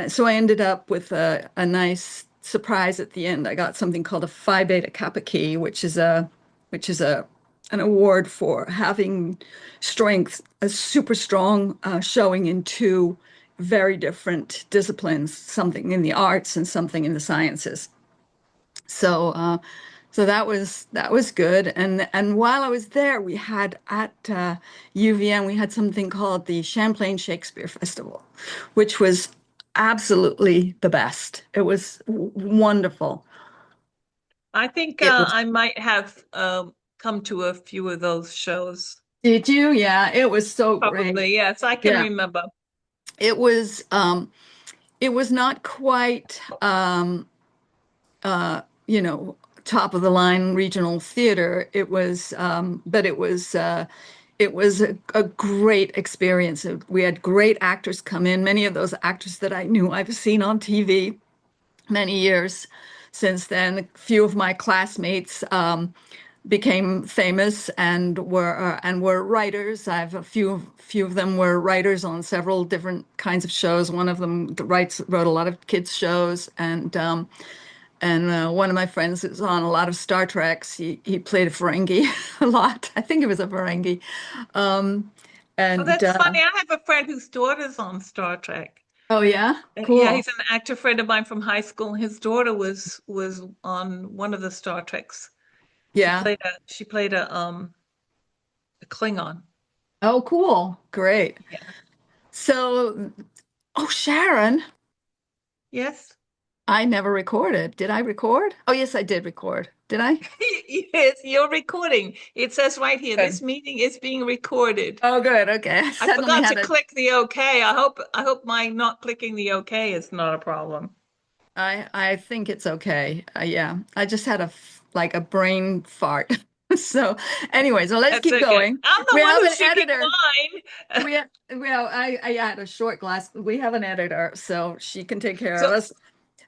[SPEAKER 1] so I ended up with a nice surprise at the end. I got something called a Phi Beta Kappa Key, which is an award for having strength, a super strong showing in two very different disciplines, something in the arts and something in the sciences. So so that was good. And while I was there, we had at UVM, we had something called the Champlain Shakespeare Festival, which was absolutely the best. It was wonderful.
[SPEAKER 2] I think
[SPEAKER 1] It was.
[SPEAKER 2] I might have come to a few of those shows.
[SPEAKER 1] Did you? Yeah, it was so great.
[SPEAKER 2] Probably, yes, I can
[SPEAKER 1] Yeah.
[SPEAKER 2] remember.
[SPEAKER 1] It was not quite uh, you know, top of the line regional theater. But it was a great experience. We had great actors come in. Many of those actors that I knew, I've seen on TV many years since then. A few of my classmates became famous and were writers. I have a few of them were writers on several different kinds of shows. One of them wrote a lot of kids shows, and one of my friends is on a lot of Star Treks. He played a Ferengi a lot. I think it was a Ferengi. Um,
[SPEAKER 2] Oh,
[SPEAKER 1] and
[SPEAKER 2] that's funny. I have a friend whose daughter's on Star Trek.
[SPEAKER 1] Oh yeah,
[SPEAKER 2] Yeah,
[SPEAKER 1] cool.
[SPEAKER 2] he's an actor friend of mine from high school. His daughter was on one of the Star Treks. She
[SPEAKER 1] Yeah.
[SPEAKER 2] played a Klingon.
[SPEAKER 1] Oh, cool. Great.
[SPEAKER 2] Yeah.
[SPEAKER 1] So, oh, Sharon,
[SPEAKER 2] Yes.
[SPEAKER 1] I never recorded. Did I record? Oh, yes, I did record. Did I?
[SPEAKER 2] Yes, you're recording. It says right here,
[SPEAKER 1] Good.
[SPEAKER 2] this meeting is being recorded.
[SPEAKER 1] Oh, good. Okay. I
[SPEAKER 2] I
[SPEAKER 1] suddenly
[SPEAKER 2] forgot to
[SPEAKER 1] had a.
[SPEAKER 2] click the OK. I hope my not clicking the OK is not a problem.
[SPEAKER 1] I think it's okay. Yeah, I just had like a brain fart. So anyway, so let's
[SPEAKER 2] That's
[SPEAKER 1] keep
[SPEAKER 2] okay.
[SPEAKER 1] going.
[SPEAKER 2] I'm the
[SPEAKER 1] We
[SPEAKER 2] one
[SPEAKER 1] have an
[SPEAKER 2] who's drinking
[SPEAKER 1] editor.
[SPEAKER 2] wine.
[SPEAKER 1] We have, well, I had a short glass. We have an editor, so she can take care of
[SPEAKER 2] So
[SPEAKER 1] us.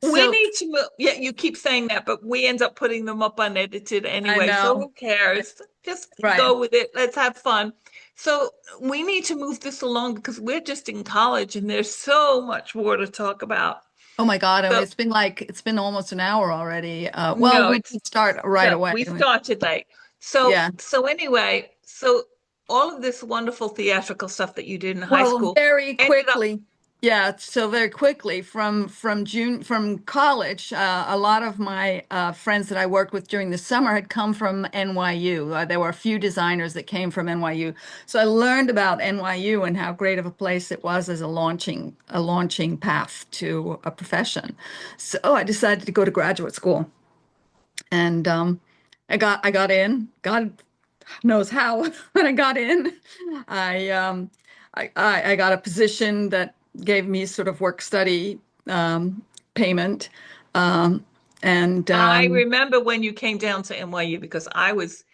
[SPEAKER 2] we
[SPEAKER 1] So
[SPEAKER 2] need to move. Yeah, you keep saying that, but we end up putting them up unedited
[SPEAKER 1] I
[SPEAKER 2] anyway. So
[SPEAKER 1] know,
[SPEAKER 2] who cares? Just
[SPEAKER 1] right?
[SPEAKER 2] go with it. Let's have fun. So we need to move this along because we're just in college and there's so much more to talk about.
[SPEAKER 1] Oh my God, and
[SPEAKER 2] So
[SPEAKER 1] it's been almost an hour already. Well,
[SPEAKER 2] no,
[SPEAKER 1] we
[SPEAKER 2] it's
[SPEAKER 1] could start right
[SPEAKER 2] no,
[SPEAKER 1] away.
[SPEAKER 2] we started late. So
[SPEAKER 1] Yeah.
[SPEAKER 2] so anyway, so all of this wonderful theatrical stuff that you did in high
[SPEAKER 1] Well,
[SPEAKER 2] school
[SPEAKER 1] very
[SPEAKER 2] ended up.
[SPEAKER 1] quickly. Yeah, so very quickly from college, a lot of my friends that I worked with during the summer had come from NYU. There were a few designers that came from NYU, so I learned about NYU and how great of a place it was as a launching path to a profession. So I decided to go to graduate school, and I got in. God knows how, but I got in. I I got a position that gave me sort of work study payment, um, and
[SPEAKER 2] I remember when you came down to NYU because I was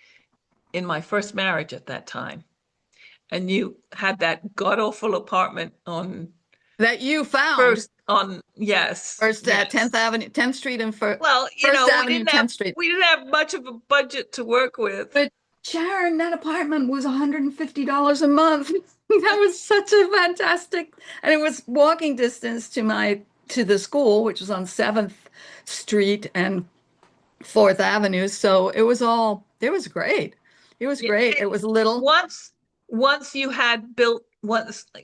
[SPEAKER 2] in my first marriage at that time, and you had that god awful apartment on
[SPEAKER 1] that you found
[SPEAKER 2] first on yes,
[SPEAKER 1] first at 10th
[SPEAKER 2] yes.
[SPEAKER 1] Avenue, 10th Street, and
[SPEAKER 2] Well,
[SPEAKER 1] First Avenue,
[SPEAKER 2] we
[SPEAKER 1] 10th Street.
[SPEAKER 2] didn't have much of a budget to work with.
[SPEAKER 1] But Sharon, that apartment was $150 a month. That was such a fantastic, and it was walking distance to the school, which was on 7th Street and Fourth Avenue. So it was great. It was
[SPEAKER 2] Yeah,
[SPEAKER 1] great. It was little.
[SPEAKER 2] once once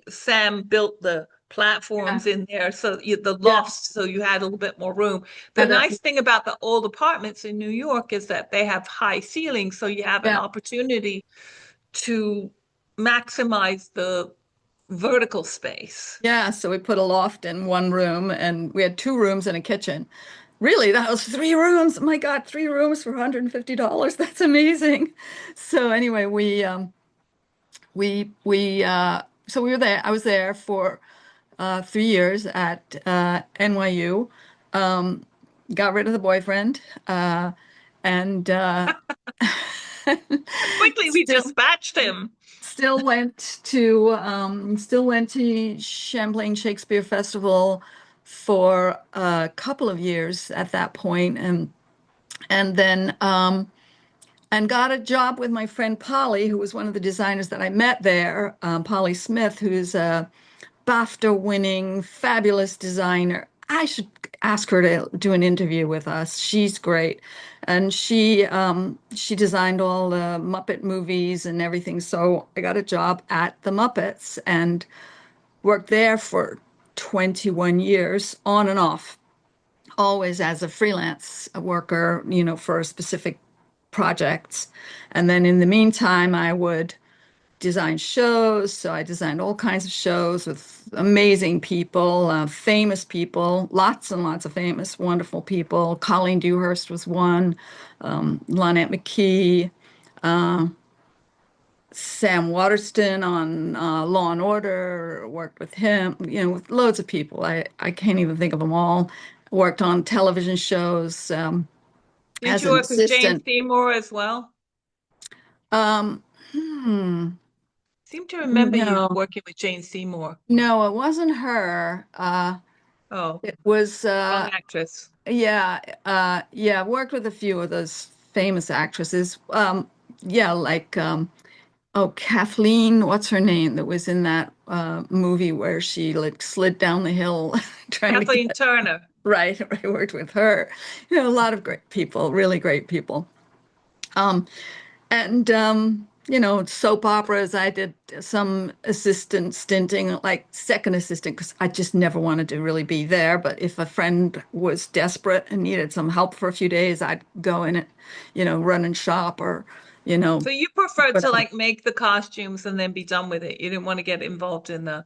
[SPEAKER 2] Sam built the
[SPEAKER 1] Yeah.
[SPEAKER 2] platforms in there, so the
[SPEAKER 1] Yeah.
[SPEAKER 2] lofts, so you had a little bit more room. The
[SPEAKER 1] And
[SPEAKER 2] nice thing about the old apartments in New York is that they have high ceilings, so you have an
[SPEAKER 1] yeah.
[SPEAKER 2] opportunity to maximize the vertical space.
[SPEAKER 1] Yeah. So we put a loft in one room and we had two rooms and a kitchen. Really, that was three rooms. Oh my God, three rooms for $150. That's amazing. So anyway, so we were there. I was there for 3 years at NYU. Um, got rid of the boyfriend, and
[SPEAKER 2] Quickly, we
[SPEAKER 1] still
[SPEAKER 2] dispatched him.
[SPEAKER 1] still went to Champlain Shakespeare Festival for a couple of years at that point, and then and got a job with my friend Polly, who was one of the designers that I met there, Polly Smith, who's a BAFTA winning, fabulous designer. I should ask her to do an interview with us. She's great. And she designed all the Muppet movies and everything. So I got a job at the Muppets and worked there for 21 years on and off, always as a freelance worker, for specific projects. And then in the meantime, I would design shows. So I designed all kinds of shows with amazing people, famous people, lots and lots of famous, wonderful people. Colleen Dewhurst was one, Lynette McKee, uh, Sam Waterston on Law and Order, worked with him, with loads of people. I can't even think of them all. Worked on television shows
[SPEAKER 2] Did
[SPEAKER 1] as
[SPEAKER 2] you
[SPEAKER 1] an
[SPEAKER 2] work with Jane
[SPEAKER 1] assistant.
[SPEAKER 2] Seymour as well?
[SPEAKER 1] Um, hmm,
[SPEAKER 2] Seem to remember you
[SPEAKER 1] no,
[SPEAKER 2] working with Jane Seymour.
[SPEAKER 1] no, it wasn't her.
[SPEAKER 2] Oh,
[SPEAKER 1] It was,
[SPEAKER 2] wrong actress.
[SPEAKER 1] yeah, yeah, worked with a few of those famous actresses. Yeah, like, oh, Kathleen, what's her name that was in that movie where she like slid down the hill trying to
[SPEAKER 2] Kathleen
[SPEAKER 1] get
[SPEAKER 2] Turner.
[SPEAKER 1] right. I worked with her. A lot of great people, really great people. And soap operas, I did some assistant stinting, like second assistant, because I just never wanted to really be there. But if a friend was desperate and needed some help for a few days, I'd go in it, run and shop or, you know,
[SPEAKER 2] So you preferred to
[SPEAKER 1] whatever.
[SPEAKER 2] like make the costumes and then be done with it. You didn't want to get involved in the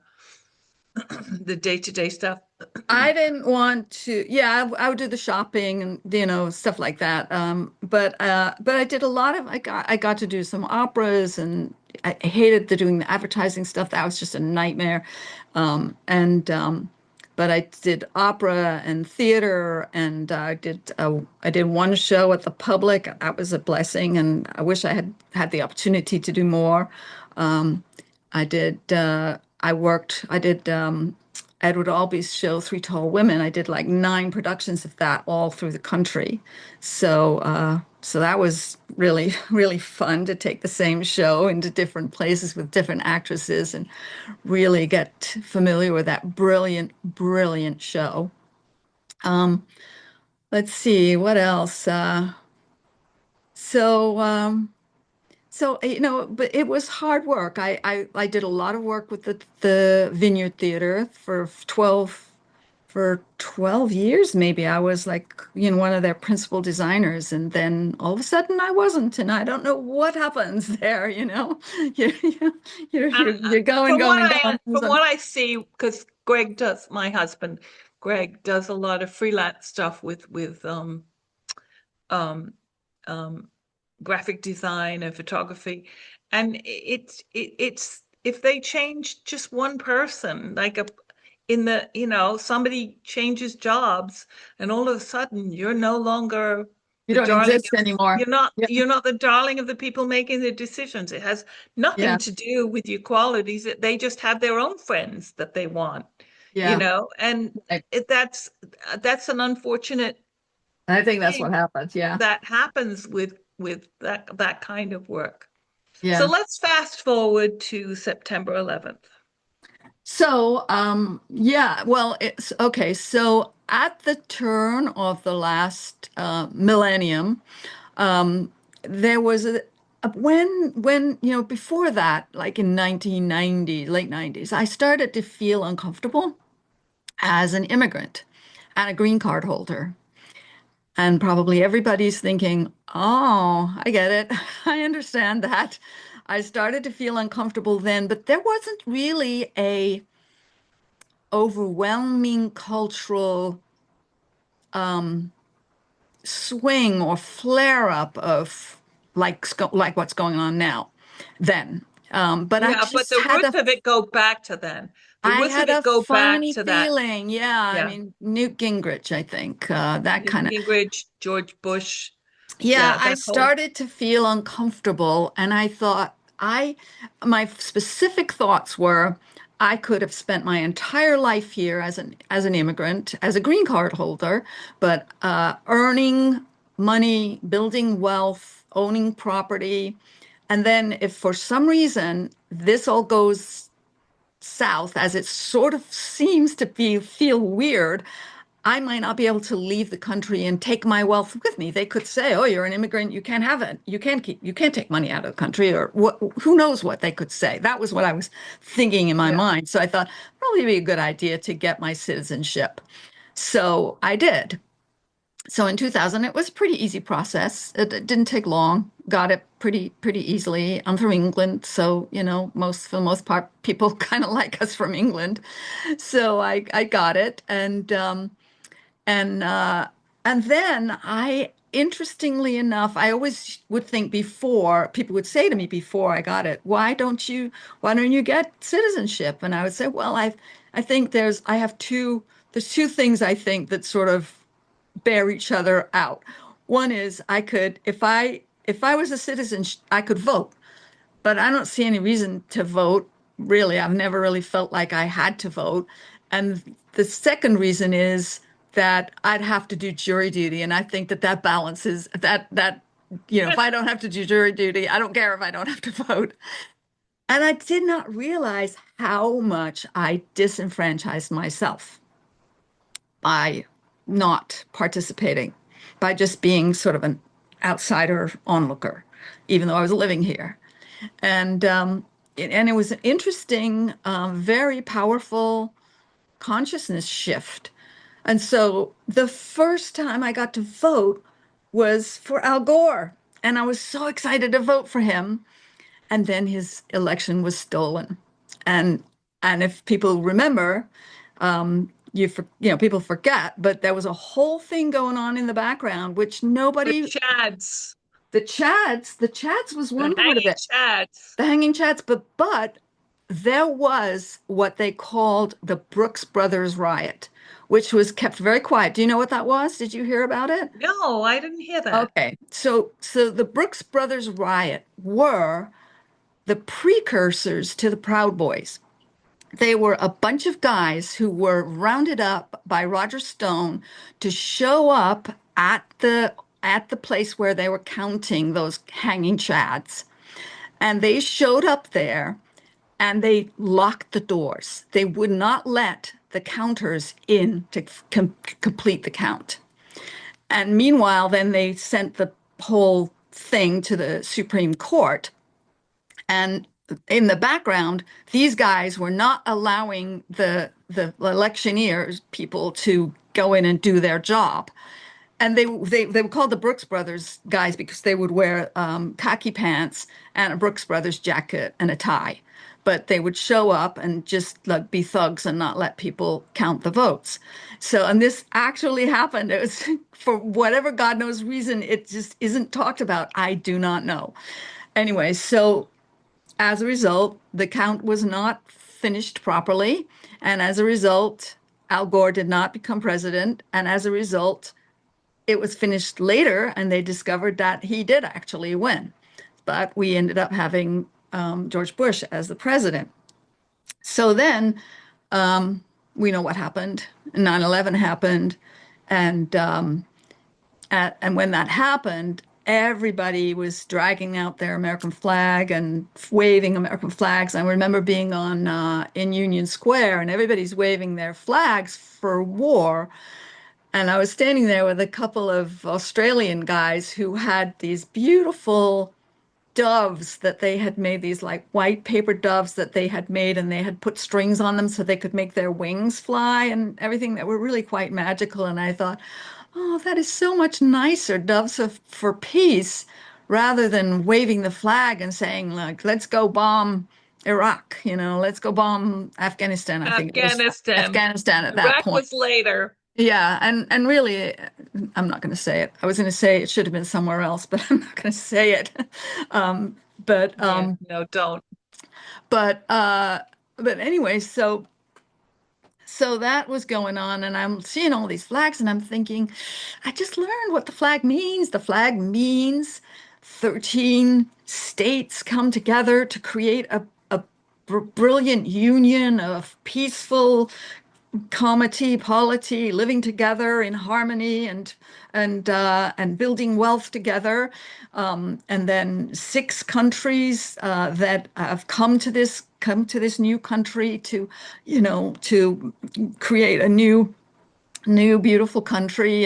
[SPEAKER 2] the day-to-day stuff.
[SPEAKER 1] I didn't want to, yeah, I would do the shopping and, stuff like that. But I did a lot of, I got to do some operas and I hated doing the advertising stuff. That was just a nightmare. And but I did opera and theater, and I did one show at the public. That was a blessing, and I wish I had had the opportunity to do more. Um, I did Edward Albee's show, Three Tall Women. I did like 9 productions of that all through the country. So that was really, really fun to take the same show into different places with different actresses and really get familiar with that brilliant, brilliant show. Um, let's see, what else? So, um, but it was hard work. I did a lot of work with the Vineyard Theater for 12 years maybe. I was like, one of their principal designers, and then all of a sudden I wasn't, and I don't know what happens there. You're going, going, going.
[SPEAKER 2] From what I see, because Greg does, my husband, Greg does a lot of freelance stuff with um um graphic design and photography, and it's if they change just one person, like a in the somebody changes jobs, and all of a sudden you're no longer
[SPEAKER 1] You
[SPEAKER 2] the
[SPEAKER 1] don't
[SPEAKER 2] darling
[SPEAKER 1] exist
[SPEAKER 2] of
[SPEAKER 1] anymore. Yeah,
[SPEAKER 2] you're not the darling of the people making the decisions. It has
[SPEAKER 1] yeah,
[SPEAKER 2] nothing to do with your qualities. They just have their own friends that they want,
[SPEAKER 1] yeah.
[SPEAKER 2] and
[SPEAKER 1] I,
[SPEAKER 2] that's an unfortunate
[SPEAKER 1] I think that's
[SPEAKER 2] thing
[SPEAKER 1] what happens. Yeah,
[SPEAKER 2] that happens with that kind of work. So
[SPEAKER 1] yeah.
[SPEAKER 2] let's fast forward to September 11th.
[SPEAKER 1] Yeah, well, it's okay. So at the turn of the last millennium, um, there was before that, like in 1990, late 90s, I started to feel uncomfortable as an immigrant and a green card holder. And probably everybody's thinking, oh, I get it. I understand that. I started to feel uncomfortable then, but there wasn't really a overwhelming cultural um, swing or flare up of like what's going on now then. But I
[SPEAKER 2] Yeah, but
[SPEAKER 1] just
[SPEAKER 2] the
[SPEAKER 1] had
[SPEAKER 2] roots of it go back to then. The
[SPEAKER 1] I
[SPEAKER 2] roots of
[SPEAKER 1] had
[SPEAKER 2] it
[SPEAKER 1] a
[SPEAKER 2] go back
[SPEAKER 1] funny
[SPEAKER 2] to that.
[SPEAKER 1] feeling. Yeah, I
[SPEAKER 2] Yeah.
[SPEAKER 1] mean, Newt Gingrich, I think, that
[SPEAKER 2] Newt
[SPEAKER 1] kind of.
[SPEAKER 2] Gingrich, George Bush.
[SPEAKER 1] Yeah,
[SPEAKER 2] Yeah,
[SPEAKER 1] I
[SPEAKER 2] that whole,
[SPEAKER 1] started to feel uncomfortable, and I thought my specific thoughts were I could have spent my entire life here as an immigrant, as a green card holder, but earning money, building wealth, owning property, and then if for some reason this all goes south, as it sort of seems to feel weird, I might not be able to leave the country and take my wealth with me. They could say, "Oh, you're an immigrant. You can't have it. You can't take money out of the country," or what, who knows what they could say. That was what I was thinking in my
[SPEAKER 2] yeah.
[SPEAKER 1] mind. So I thought probably be a good idea to get my citizenship. So I did. So in 2000, it was a pretty easy process. It didn't take long. Got it pretty easily. I'm from England, so for the most part, people kind of like us from England. So I got it, and uh, and then interestingly enough, I always would think before people would say to me before I got it, why don't you get citizenship? And I would say, well, I think there's two things I think that sort of bear each other out. One is if I was a citizen, I could vote, but I don't see any reason to vote, really. I've never really felt like I had to vote. And the second reason is that I'd have to do jury duty. And I think that balances if I don't have to do jury duty, I don't care if I don't have to vote. And I did not realize how much I disenfranchised myself by not participating, by just being sort of an outsider onlooker, even though I was living here. And it was an interesting, very powerful consciousness shift. And so the first time I got to vote was for Al Gore, and I was so excited to vote for him. And then his election was stolen. And and if people remember, people forget, but there was a whole thing going on in the background, which
[SPEAKER 2] The
[SPEAKER 1] nobody,
[SPEAKER 2] Chads,
[SPEAKER 1] the Chads was
[SPEAKER 2] the
[SPEAKER 1] one part of
[SPEAKER 2] hanging
[SPEAKER 1] it,
[SPEAKER 2] Chads.
[SPEAKER 1] the hanging Chads, but there was what they called the Brooks Brothers riot, which was kept very quiet. Do you know what that was? Did you hear about it?
[SPEAKER 2] No, I didn't hear that.
[SPEAKER 1] Okay. So the Brooks Brothers riot were the precursors to the Proud Boys. They were a bunch of guys who were rounded up by Roger Stone to show up at the place where they were counting those hanging chads. And they showed up there and they locked the doors. They would not let the counters in to complete the count. And meanwhile, then they sent the whole thing to the Supreme Court. And in the background, these guys were not allowing the electioneers people to go in and do their job. And they were called the Brooks Brothers guys because they would wear khaki pants and a Brooks Brothers jacket and a tie. But they would show up and just like be thugs and not let people count the votes. So, and this actually happened. It was for whatever God knows reason, it just isn't talked about. I do not know. Anyway, so as a result, the count was not finished properly. And as a result, Al Gore did not become president. And as a result, it was finished later and they discovered that he did actually win. But we ended up having George Bush as the president. So then we know what happened. 9/11 happened. And and when that happened, everybody was dragging out their American flag and waving American flags. I remember being on in Union Square, and everybody's waving their flags for war. And I was standing there with a couple of Australian guys who had these beautiful doves that they had made, these like white paper doves that they had made, and they had put strings on them so they could make their wings fly and everything that were really quite magical. And I thought, oh, that is so much nicer, doves for peace, rather than waving the flag and saying, like, let's go bomb Iraq, let's go bomb Afghanistan. I think it was
[SPEAKER 2] Afghanistan.
[SPEAKER 1] Afghanistan at that
[SPEAKER 2] Iraq
[SPEAKER 1] point.
[SPEAKER 2] was later.
[SPEAKER 1] Yeah, and really, I'm not going to say it. I was going to say it should have been somewhere else, but I'm not going to say it. Um, but
[SPEAKER 2] Yeah,
[SPEAKER 1] um,
[SPEAKER 2] no, don't.
[SPEAKER 1] but but anyway, so that was going on, and I'm seeing all these flags, and I'm thinking, I just learned what the flag means. The flag means 13 states come together to create a brilliant union of peaceful comity, polity, living together in harmony and building wealth together. And then six countries that have come to this new country to, to create a new beautiful country.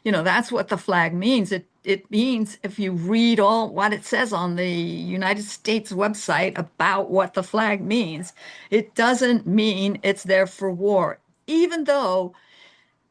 [SPEAKER 1] That's what the flag means. It means if you read all what it says on the United States website about what the flag means, it doesn't mean it's there for war, even though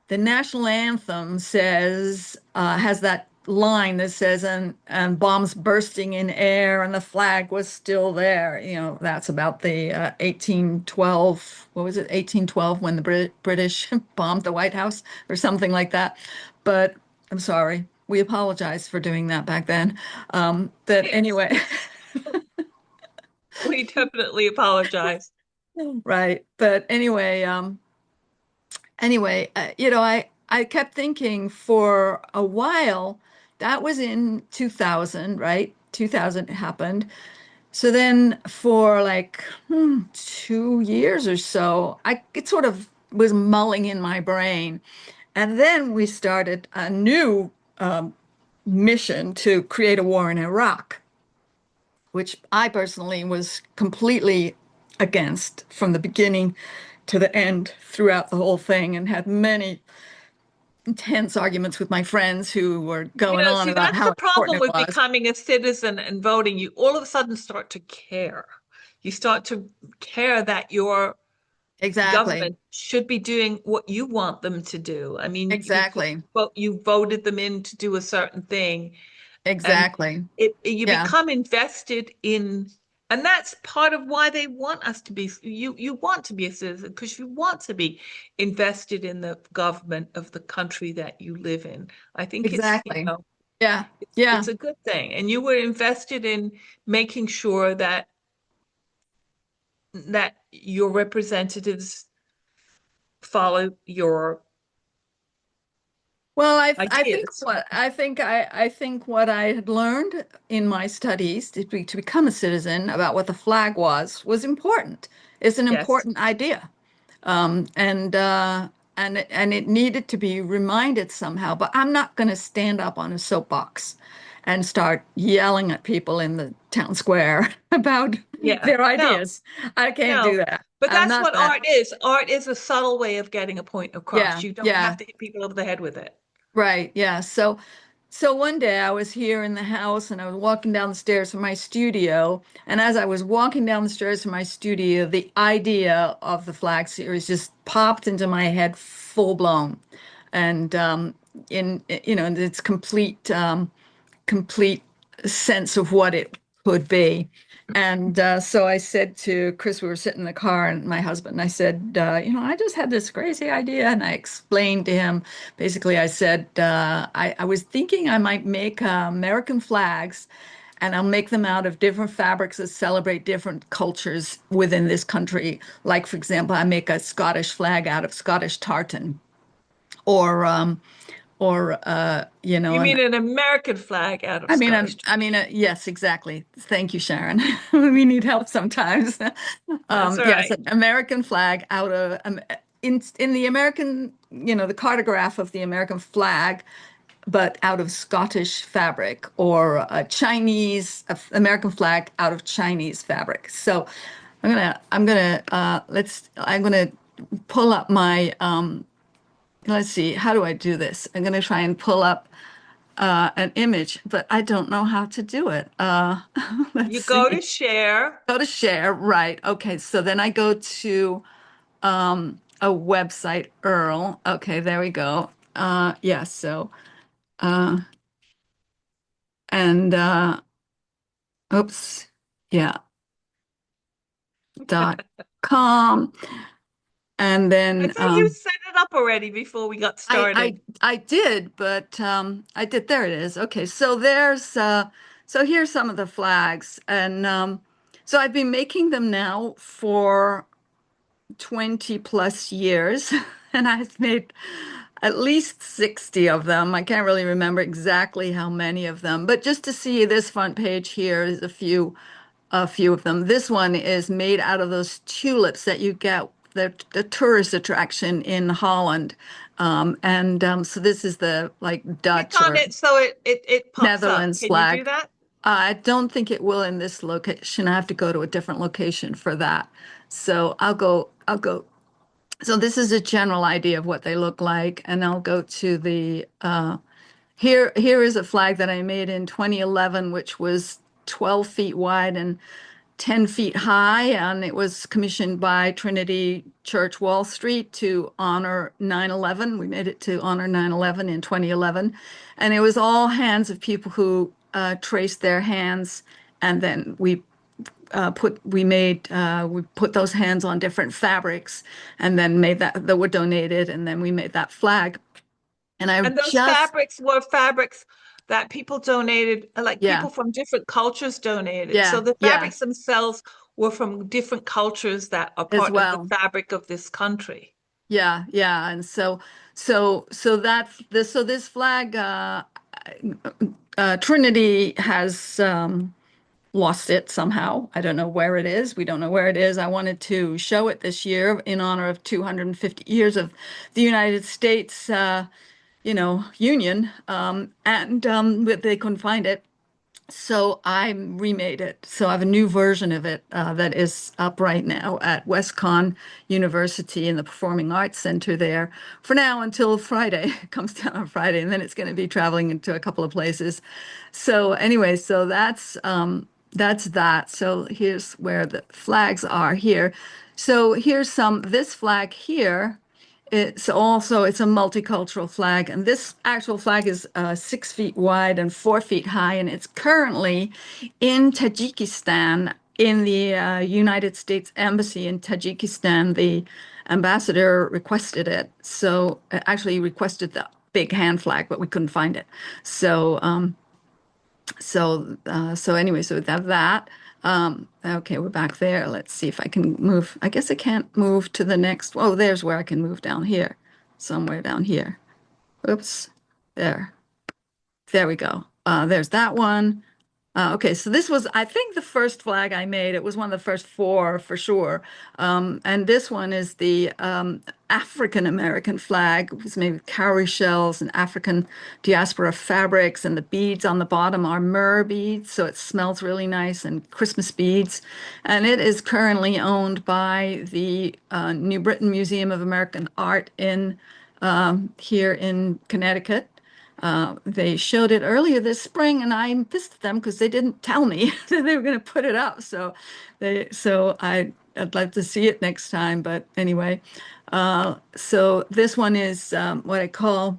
[SPEAKER 1] the national anthem has that line that says and bombs bursting in air and the flag was still there. That's about the 1812, what was it, 1812, when the British bombed the White House or something like that. But I'm sorry, we apologize for doing that back then. But
[SPEAKER 2] Yes,
[SPEAKER 1] anyway.
[SPEAKER 2] we definitely apologize.
[SPEAKER 1] Right, but anyway, I kept thinking for a while, that was in 2000, right? 2000 happened. So then for like 2 years or so, it sort of was mulling in my brain. And then we started a new mission to create a war in Iraq, which I personally was completely against from the beginning to the end throughout the whole thing and had many intense arguments with my friends who were going on
[SPEAKER 2] See,
[SPEAKER 1] about
[SPEAKER 2] that's
[SPEAKER 1] how
[SPEAKER 2] the problem
[SPEAKER 1] important it
[SPEAKER 2] with
[SPEAKER 1] was.
[SPEAKER 2] becoming a citizen and voting. You all of a sudden start to care. You start to care that your
[SPEAKER 1] Exactly.
[SPEAKER 2] government should be doing what you want them to do. I mean, because
[SPEAKER 1] Exactly.
[SPEAKER 2] you voted them in to do a certain thing, and
[SPEAKER 1] Exactly.
[SPEAKER 2] you
[SPEAKER 1] Yeah.
[SPEAKER 2] become invested in, and that's part of why they want us to be, you want to be a citizen because you want to be invested in the government of the country that you live in. I think it's,
[SPEAKER 1] Exactly. Yeah.
[SPEAKER 2] it's
[SPEAKER 1] Yeah.
[SPEAKER 2] a good thing. And you were invested in making sure that that your representatives follow your
[SPEAKER 1] Well,
[SPEAKER 2] ideas.
[SPEAKER 1] I think what I had learned in my studies to become a citizen about what the flag was important. It's an
[SPEAKER 2] Yes.
[SPEAKER 1] important idea. And and it needed to be reminded somehow. But I'm not going to stand up on a soapbox and start yelling at people in the town square about
[SPEAKER 2] Yeah.
[SPEAKER 1] their
[SPEAKER 2] No,
[SPEAKER 1] ideas. I can't do
[SPEAKER 2] no.
[SPEAKER 1] that.
[SPEAKER 2] But
[SPEAKER 1] I'm
[SPEAKER 2] that's
[SPEAKER 1] not
[SPEAKER 2] what
[SPEAKER 1] that.
[SPEAKER 2] art is. Art is a subtle way of getting a point across.
[SPEAKER 1] Yeah,
[SPEAKER 2] You don't have
[SPEAKER 1] yeah.
[SPEAKER 2] to hit people over the head with it.
[SPEAKER 1] Right, yeah. So one day I was here in the house and I was walking down the stairs from my studio, and as I was walking down the stairs from my studio, the idea of the flag series just popped into my head full blown. And in in its complete sense of what it could be. And so I said to Chris, we were sitting in the car, and my husband, I said, I just had this crazy idea. And I explained to him, basically, I said, I was thinking I might make American flags, and I'll make them out of different fabrics that celebrate different cultures within this country. Like, for example, I make a Scottish flag out of Scottish tartan, or,
[SPEAKER 2] You
[SPEAKER 1] and
[SPEAKER 2] mean an American flag out of Scottish
[SPEAKER 1] yes, exactly. Thank you, Sharon. We need help sometimes.
[SPEAKER 2] That's all
[SPEAKER 1] Yes,
[SPEAKER 2] right.
[SPEAKER 1] an American flag out of in the American, the cartograph of the American flag, but out of Scottish fabric, or a American flag out of Chinese fabric. So I'm gonna pull up my let's see, how do I do this? I'm gonna try and pull up an image, but I don't know how to do it. Let's
[SPEAKER 2] You go to
[SPEAKER 1] see.
[SPEAKER 2] share.
[SPEAKER 1] Go to share, right? Okay, so then I go to a website, Earl. Okay, there we go. Yeah, so uh, and oops, yeah, dot com, and
[SPEAKER 2] I
[SPEAKER 1] then
[SPEAKER 2] thought you set it up already before we got started.
[SPEAKER 1] I did, but I did. There it is. Okay, so here's some of the flags, and so I've been making them now for 20 plus years, and I've made at least 60 of them. I can't really remember exactly how many of them, but just to see this front page here is a few of them. This one is made out of those tulips that you get the tourist attraction in Holland. And so this is the like
[SPEAKER 2] Click
[SPEAKER 1] Dutch
[SPEAKER 2] on
[SPEAKER 1] or
[SPEAKER 2] it so it pops up.
[SPEAKER 1] Netherlands
[SPEAKER 2] Can you do
[SPEAKER 1] flag.
[SPEAKER 2] that?
[SPEAKER 1] I don't think it will in this location. I have to go to a different location for that. So I'll go. So this is a general idea of what they look like, and I'll go to the here is a flag that I made in 2011, which was 12 feet wide and 10 feet high, and it was commissioned by Trinity Church Wall Street to honor 9/11. We made it to honor 9/11 in 2011, and it was all hands of people who traced their hands, and then we put those hands on different fabrics, and then made that were donated, and then we made that flag. And I
[SPEAKER 2] And those
[SPEAKER 1] just
[SPEAKER 2] fabrics were fabrics that people donated, like
[SPEAKER 1] yeah,
[SPEAKER 2] people from different cultures donated. So
[SPEAKER 1] yeah,
[SPEAKER 2] the
[SPEAKER 1] yeah,
[SPEAKER 2] fabrics themselves were from different cultures that are
[SPEAKER 1] as
[SPEAKER 2] part of the
[SPEAKER 1] well.
[SPEAKER 2] fabric of this country.
[SPEAKER 1] Yeah, yeah. And so this flag, Trinity has lost it somehow. I don't know where it is. We don't know where it is. I wanted to show it this year in honor of 250 years of the United States, Union. And but they couldn't find it. So I remade it. So I have a new version of it that is up right now at Westcon University in the Performing Arts Center there for now until Friday. It comes down on Friday, and then it's going to be traveling into a couple of places. So anyway, so that's that. So here's where the flags are here. So here's this flag here. It's a multicultural flag, and this actual flag is 6 feet wide and 4 feet high, and it's currently in Tajikistan in the United States Embassy in Tajikistan. The ambassador requested it, so actually he requested the big hand flag, but we couldn't find it. So so anyway, so we have that. Okay, we're back there. Let's see if I can move. I guess I can't move to the next. Oh, there's where I can move down here, somewhere down here. Oops, there. There we go. There's that one. Okay, so this was, I think, the first flag I made. It was one of the first four for sure. And this one is the African American flag. It was made with cowrie shells and African diaspora fabrics, and the beads on the bottom are myrrh beads, so it smells really nice, and Christmas beads. And it is currently owned by the New Britain Museum of American Art in here in Connecticut. They showed it earlier this spring, and I pissed at them because they didn't tell me that they were going to put it up. I'd like to see it next time. But anyway, so this one is what I call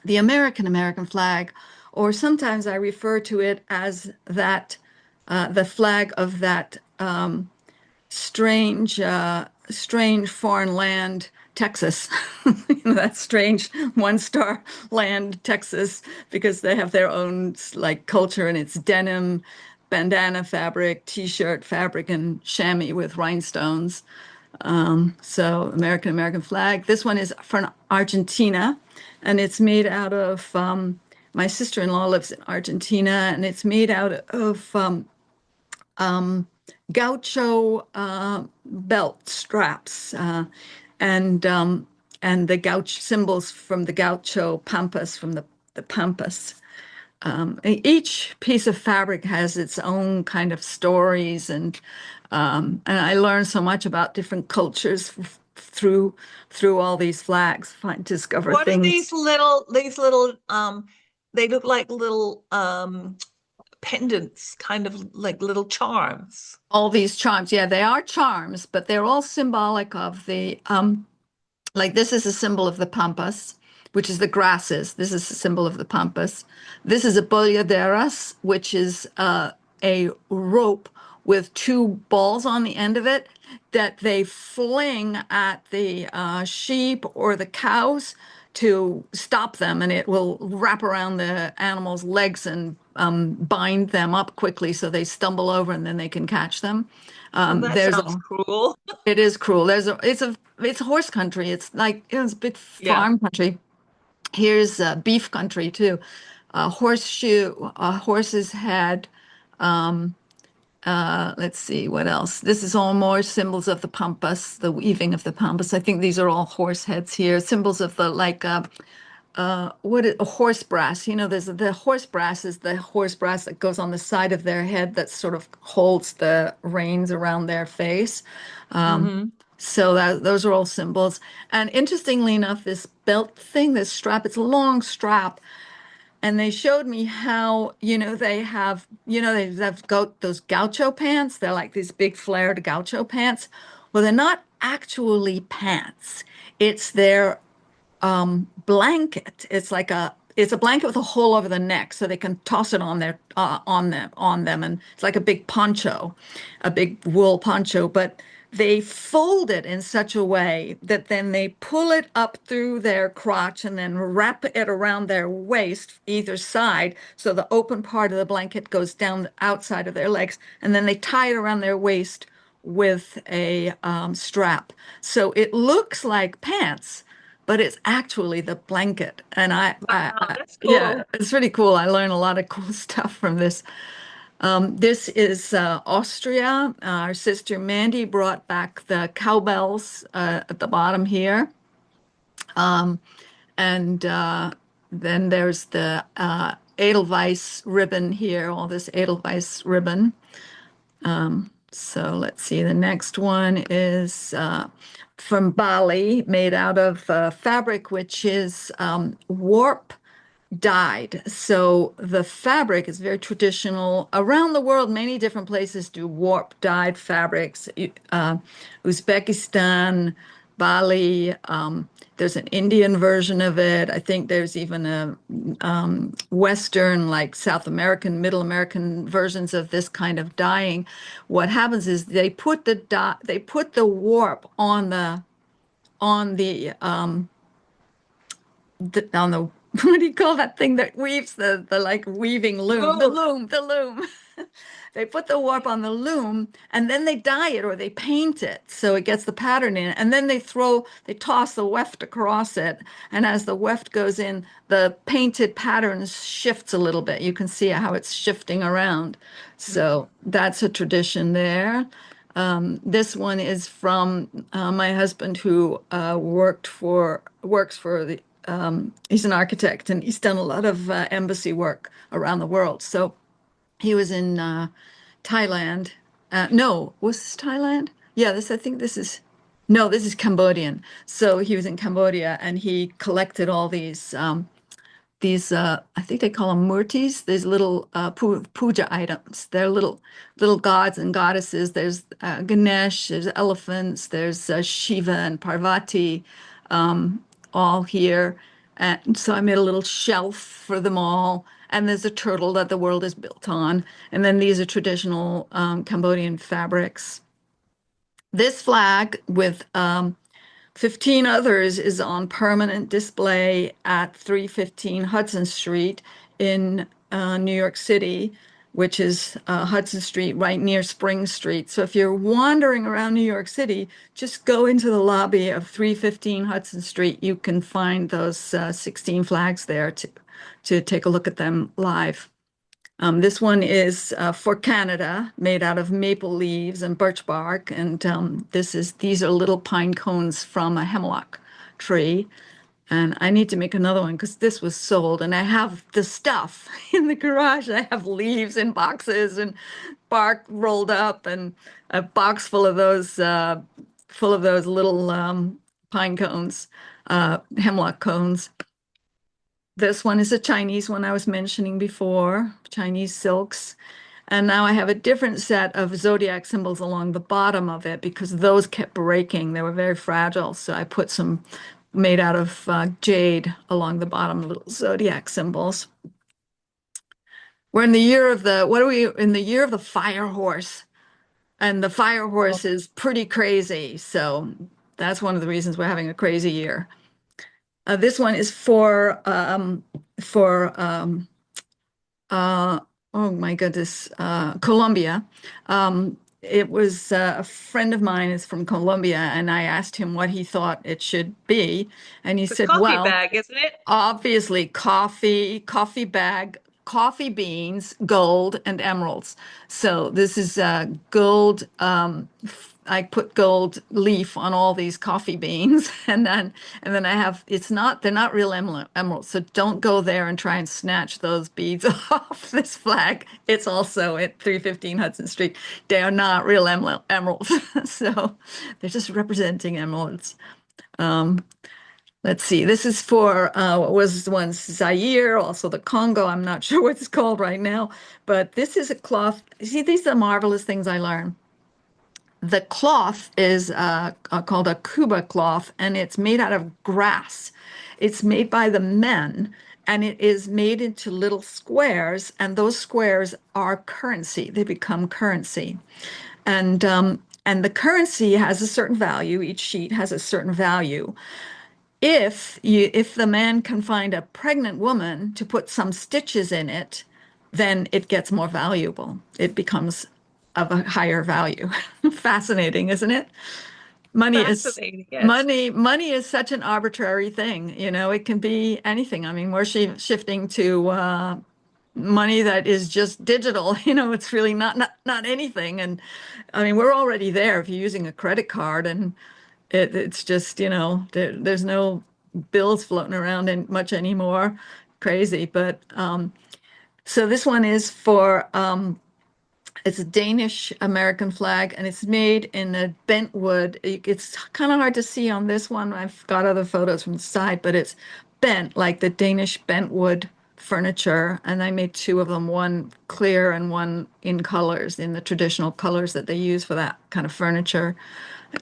[SPEAKER 1] the American flag, or sometimes I refer to it as the flag of that strange foreign land, Texas. That strange one-star land, Texas, because they have their own like culture, and it's denim, bandana fabric, t-shirt fabric, and chamois with rhinestones. So American flag. This one is from Argentina, and it's made out of my sister-in-law lives in Argentina, and it's made out of um, gaucho belt straps, and and the gaucho symbols from the gaucho pampas, from the pampas. Each piece of fabric has its own kind of stories, and I learned so much about different cultures through all these flags. Discover
[SPEAKER 3] What are
[SPEAKER 1] things.
[SPEAKER 3] these little they look like little pendants, kind of like little charms.
[SPEAKER 1] All these charms, yeah, they are charms, but they're all symbolic of the like this is a symbol of the pampas, which is the grasses. This is a symbol of the pampas. This is a bolladeras, which is a rope with two balls on the end of it that they fling at the sheep or the cows to stop them, and it will wrap around the animal's legs and bind them up quickly so they stumble over and then they can catch them.
[SPEAKER 3] Oh, that
[SPEAKER 1] There's
[SPEAKER 3] sounds
[SPEAKER 1] a
[SPEAKER 3] cruel.
[SPEAKER 1] it is cruel. It's horse country. It's like it's a big
[SPEAKER 3] Yeah.
[SPEAKER 1] farm country. Here's beef country too. Horses had let's see what else. This is all more symbols of the pampas, the weaving of the pampas. I think these are all horse heads here. Symbols of the like what is a horse brass? You know, there's the horse brass is the horse brass that goes on the side of their head that sort of holds the reins around their face. Um,
[SPEAKER 3] Hmm.
[SPEAKER 1] so those are all symbols. And interestingly enough, this belt thing, this strap, it's a long strap. And they showed me how, they have those gaucho pants. They're like these big flared gaucho pants. Well, they're not actually pants. It's their blanket. It's a blanket with a hole over the neck, so they can toss it on them, and it's like a big poncho, a big wool poncho. But they fold it in such a way that then they pull it up through their crotch and then wrap it around their waist either side, so the open part of the blanket goes down the outside of their legs, and then they tie it around their waist with a strap. So it looks like pants, but it's actually the blanket. And
[SPEAKER 3] Wow, that's
[SPEAKER 1] yeah,
[SPEAKER 3] cool.
[SPEAKER 1] it's really cool. I learned a lot of cool stuff from this. This is Austria. Our sister Mandy brought back the cowbells at the bottom here. And then there's the Edelweiss ribbon here, all this Edelweiss ribbon. So let's see, the next one is from Bali, made out of fabric, which is warp dyed. So the fabric is very traditional. Around the world, many different places do warp dyed fabrics. Uzbekistan, Bali, there's an Indian version of it. I think there's even a Western, like South American, Middle American versions of this kind of dyeing. What happens is they put the warp on the what do you call that thing that weaves the like weaving loom? The
[SPEAKER 3] Loom.
[SPEAKER 1] loom, the loom. they put the warp on the loom and then they dye it or they paint it so it gets the pattern in. And then they toss the weft across it. And as the weft goes in, the painted pattern shifts a little bit. You can see how it's shifting around. So that's a tradition there. This one is from my husband who works for the he's an architect and he's done a lot of embassy work around the world. So he was in Thailand. No, was this Thailand? Yeah, I think this is, no, this is Cambodian. So he was in Cambodia and he collected all these I think they call them murtis, these little puja items. They're little gods and goddesses. There's Ganesh, there's elephants, there's Shiva and Parvati, all here. And so I made a little shelf for them all. And there's a turtle that the world is built on. And then these are traditional Cambodian fabrics. This flag with 15 others is on permanent display at 315 Hudson Street in New York City, which is Hudson Street right near Spring Street. So if you're wandering around New York City, just go into the lobby of 315 Hudson Street. You can find those 16 flags there to take a look at them live. This one is for Canada, made out of maple leaves and birch bark, and these are little pine cones from a hemlock tree. And I need to make another one because this was sold, and I have the stuff in the garage. I have leaves in boxes and bark rolled up, and a box full of those little pine cones, hemlock cones. This one is a Chinese one I was mentioning before, Chinese silks. And now I have a different set of zodiac symbols along the bottom of it because those kept breaking. They were very fragile. So I put some made out of jade along the bottom, little zodiac symbols. We're in the year of what are we in the year of the fire horse? And the fire
[SPEAKER 3] Oh,
[SPEAKER 1] horse is pretty crazy. So that's one of the reasons we're having a crazy year. This one is for oh my goodness, Colombia. It was a friend of mine is from Colombia, and I asked him what he thought it should be, and he
[SPEAKER 2] It's a
[SPEAKER 1] said,
[SPEAKER 2] coffee
[SPEAKER 1] "Well,
[SPEAKER 2] bag, isn't it?
[SPEAKER 1] obviously, coffee bag, coffee beans, gold, and emeralds. So this is gold. I put gold leaf on all these coffee beans, and then I have they're not real emeralds. So don't go there and try and snatch those beads off this flag. It's also at 315 Hudson Street. They are not real emeralds. So they're just representing emeralds. Um, Let's see. This is for what was once Zaire, also the Congo. I'm not sure what it's called right now, but this is a cloth. See, these are marvelous things I learned. The cloth is called a Kuba cloth, and it's made out of grass. It's made by the men, and it is made into little squares, and those squares are currency. They become currency. And the currency has a certain value. Each sheet has a certain value. If the man can find a pregnant woman to put some stitches in it, then it gets more valuable. It becomes of a higher value. Fascinating, isn't it? Money is
[SPEAKER 2] Fascinating, yes.
[SPEAKER 1] money is such an arbitrary thing, it can be anything. I mean, we're shifting to money that is just digital, it's really not anything. And I mean, we're already there if you're using a credit card and it's just, there's no bills floating around much anymore. Crazy. But so this one is for it's a Danish American flag and it's made in a bent wood. It's kind of hard to see on this one. I've got other photos from the side, but it's bent like the Danish bent wood furniture. And I made two of them, one clear and one in colors, in the traditional colors that they use for that kind of furniture.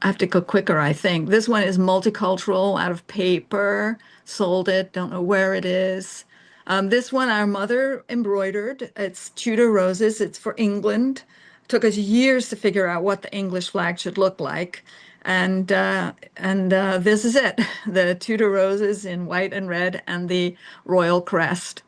[SPEAKER 1] I have to go quicker, I think. This one is multicultural, out of paper, sold it, don't know where it is. This one our mother embroidered. It's Tudor roses. It's for England. Took us years to figure out what the English flag should look like. And this is it. The Tudor roses in white and red and the royal crest.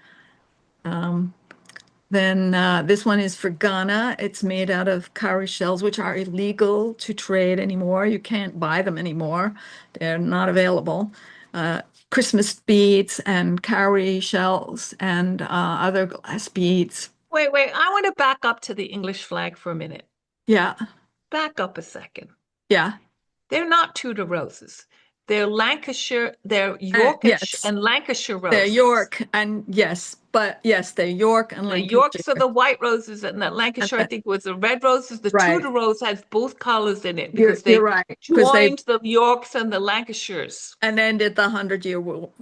[SPEAKER 1] Then this one is for Ghana. It's made out of cowrie shells, which are illegal to trade anymore. You can't buy them anymore. They're not available. Uh, Christmas beads and cowrie shells and other glass beads.
[SPEAKER 3] Wait, wait. I want to back up to the English flag for a minute.
[SPEAKER 1] Yeah,
[SPEAKER 3] Back up a second.
[SPEAKER 1] yeah.
[SPEAKER 3] They're not Tudor roses. They're Lancashire, they're Yorkish
[SPEAKER 1] Yes,
[SPEAKER 3] and Lancashire
[SPEAKER 1] they're
[SPEAKER 3] roses.
[SPEAKER 1] York and yes, but yes, they're York and
[SPEAKER 3] The Yorks are
[SPEAKER 1] Lancashire.
[SPEAKER 3] the white roses, and the
[SPEAKER 1] And
[SPEAKER 3] Lancashire, I think, was the red roses. The
[SPEAKER 1] right,
[SPEAKER 3] Tudor rose has both colors in it
[SPEAKER 1] you're
[SPEAKER 3] because
[SPEAKER 1] you're
[SPEAKER 3] they
[SPEAKER 1] right because they
[SPEAKER 3] joined the Yorks and the Lancashires.
[SPEAKER 1] and ended the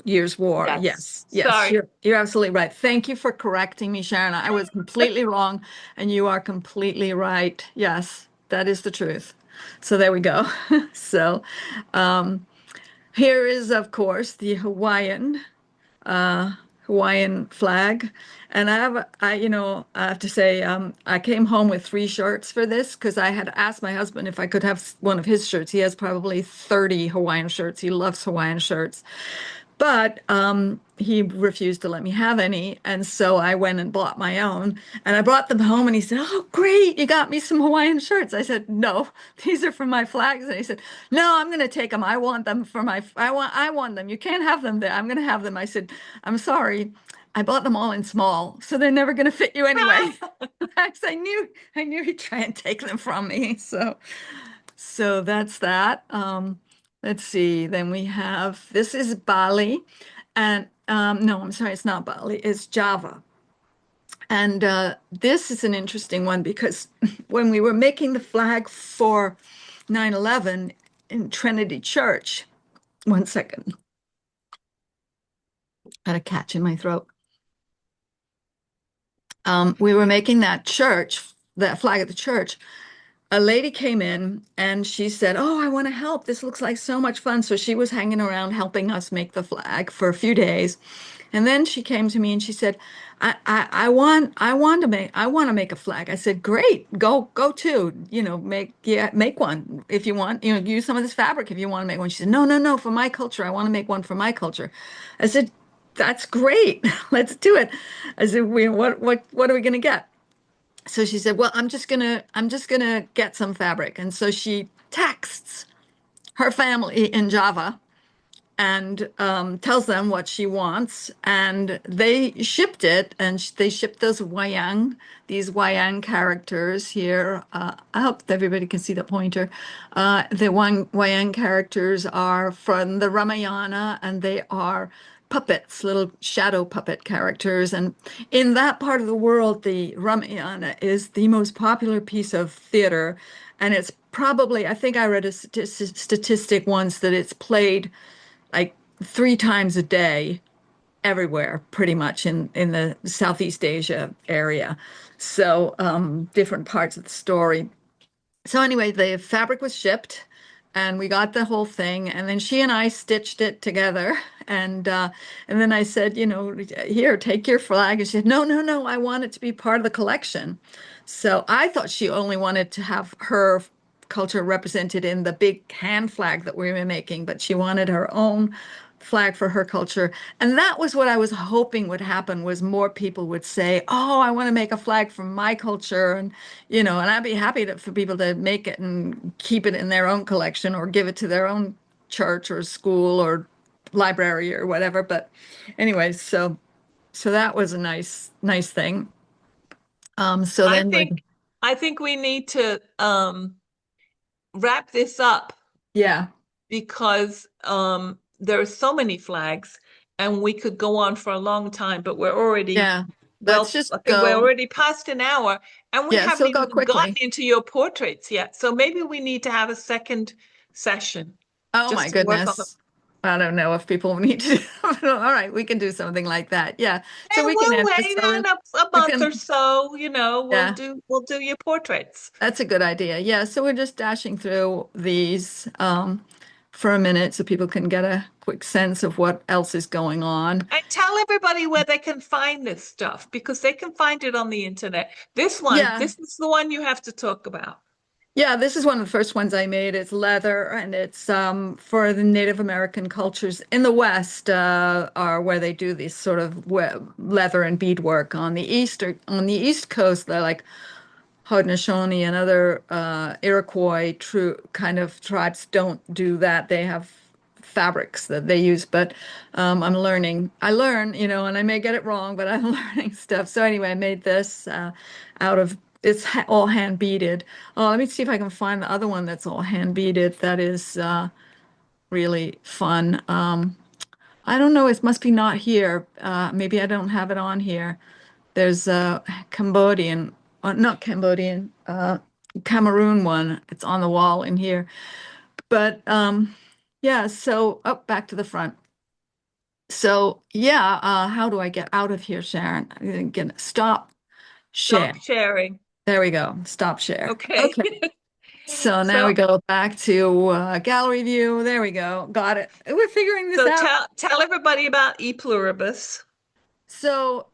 [SPEAKER 1] Years War.
[SPEAKER 3] Yes.
[SPEAKER 1] Yes, yes,
[SPEAKER 3] Sorry.
[SPEAKER 1] you're absolutely right. Thank you for correcting me, Sharon. I was completely wrong, and you are completely right. Yes, that is the truth. So there we go. So here is, of course, the uh, Hawaiian flag. And I have to say, I came home with three shirts for this because I had asked my husband if I could have one of his shirts. He has probably 30 Hawaiian shirts. He loves Hawaiian shirts. But he refused to let me have any. And so I went and bought my own. And I brought them home and he said, "Oh, great, you got me some Hawaiian shirts." I said, "No, these are for my flags." And he said, "No, I'm going to take them. I want them for I want them. You can't have them there. I'm going to have them." I said, "I'm sorry. I bought them all in small, so they're never going to fit you anyway." I knew he'd try and take them from me. So that's that. Let's see. Then we have this is Bali, and no, I'm sorry, it's not Bali. It's Java. And this is an interesting one because when we were making the flag for 9/11 in Trinity Church, one second, I had a catch in my throat. We were making that flag at the church. A lady came in and she said, "Oh, I want to help. This looks like so much fun." So she was hanging around helping us make the flag for a few days. And then she came to me and she said, I want to make a flag." I said, "Great, go too. Make one if you want, use some of this fabric if you want to make one." She said, "No, no, no, for my culture. I want to make one for my culture." I said, "That's great. Let's do it." I said, what are we gonna get?" So she said, "Well, I'm just gonna get some fabric." And so she texts her family in Java and tells them what she wants, and they shipped it, and they shipped these wayang characters here. I hope everybody can see the pointer. The wayang characters are from the Ramayana, and they are puppets, little shadow puppet characters. And in that part of the world, the Ramayana is the most popular piece of theater, and it's probably, I think I read a statistic once that it's played like 3 times a day everywhere, pretty much in the Southeast Asia area. So different parts of the story. So anyway, the fabric was shipped and we got the whole thing. And then she and I stitched it together. And then I said, "Here, take your flag." And she said, "No, no, no, I want it to be part of the collection." So I thought she only wanted to have her culture represented in the big hand flag that we were making, but she wanted her own flag for her culture. And that was what I was hoping would happen, was more people would say, "Oh, I want to make a flag from my culture." And I'd be happy for people to make it and keep it in their own collection or give it to their own church or school or library or whatever. But anyway, so that was a nice thing. So
[SPEAKER 3] I
[SPEAKER 1] then
[SPEAKER 3] think I think we need to wrap this up
[SPEAKER 1] yeah,
[SPEAKER 3] because there are so many flags and we could go on for a long time, but we're already,
[SPEAKER 1] yeah. Let's
[SPEAKER 3] well,
[SPEAKER 1] just
[SPEAKER 3] I think we're
[SPEAKER 1] go.
[SPEAKER 3] already past an hour and we
[SPEAKER 1] Yeah,
[SPEAKER 3] haven't
[SPEAKER 1] so go
[SPEAKER 3] even gotten
[SPEAKER 1] quickly.
[SPEAKER 3] into your portraits yet. So maybe we need to have a second session
[SPEAKER 1] Oh my
[SPEAKER 3] just to work on them.
[SPEAKER 1] goodness. I don't know if people need to. All right, we can do something like that. Yeah. So
[SPEAKER 3] And
[SPEAKER 1] we can
[SPEAKER 3] we'll
[SPEAKER 1] end this.
[SPEAKER 3] wait
[SPEAKER 1] So
[SPEAKER 3] in a
[SPEAKER 1] we
[SPEAKER 3] month or
[SPEAKER 1] can,
[SPEAKER 3] so,
[SPEAKER 1] yeah,
[SPEAKER 3] we'll do your portraits.
[SPEAKER 1] that's a good idea. Yeah. So we're just dashing through these for a minute so people can get a quick sense of what else is going on.
[SPEAKER 3] And tell everybody where they can find this stuff because they can find it on the internet.
[SPEAKER 1] Yeah.
[SPEAKER 3] This is the one you have to talk about.
[SPEAKER 1] Yeah, this is one of the first ones I made. It's leather, and it's for the Native American cultures in the West, are where they do these sort of leather and beadwork. On the East Coast, they're like Haudenosaunee and other Iroquois true kind of tribes don't do that. They have fabrics that they use, but I'm learning. I learn, and I may get it wrong, but I'm learning stuff. So anyway, I made this out of it's all hand beaded. Oh, let me see if I can find the other one that's all hand beaded. That is really fun. I don't know. It must be not here. Maybe I don't have it on here. There's a Cambodian, not Cambodian, Cameroon one. It's on the wall in here. But yeah, so back to the front. So yeah, how do I get out of here, Sharon? I'm gonna stop share.
[SPEAKER 3] Stop sharing.
[SPEAKER 1] There we go. Stop share.
[SPEAKER 3] Okay.
[SPEAKER 1] Okay. So now we
[SPEAKER 3] So
[SPEAKER 1] go back to gallery view. There we go. Got it. We're figuring this
[SPEAKER 3] so
[SPEAKER 1] out.
[SPEAKER 3] tell everybody about E Pluribus.
[SPEAKER 1] So,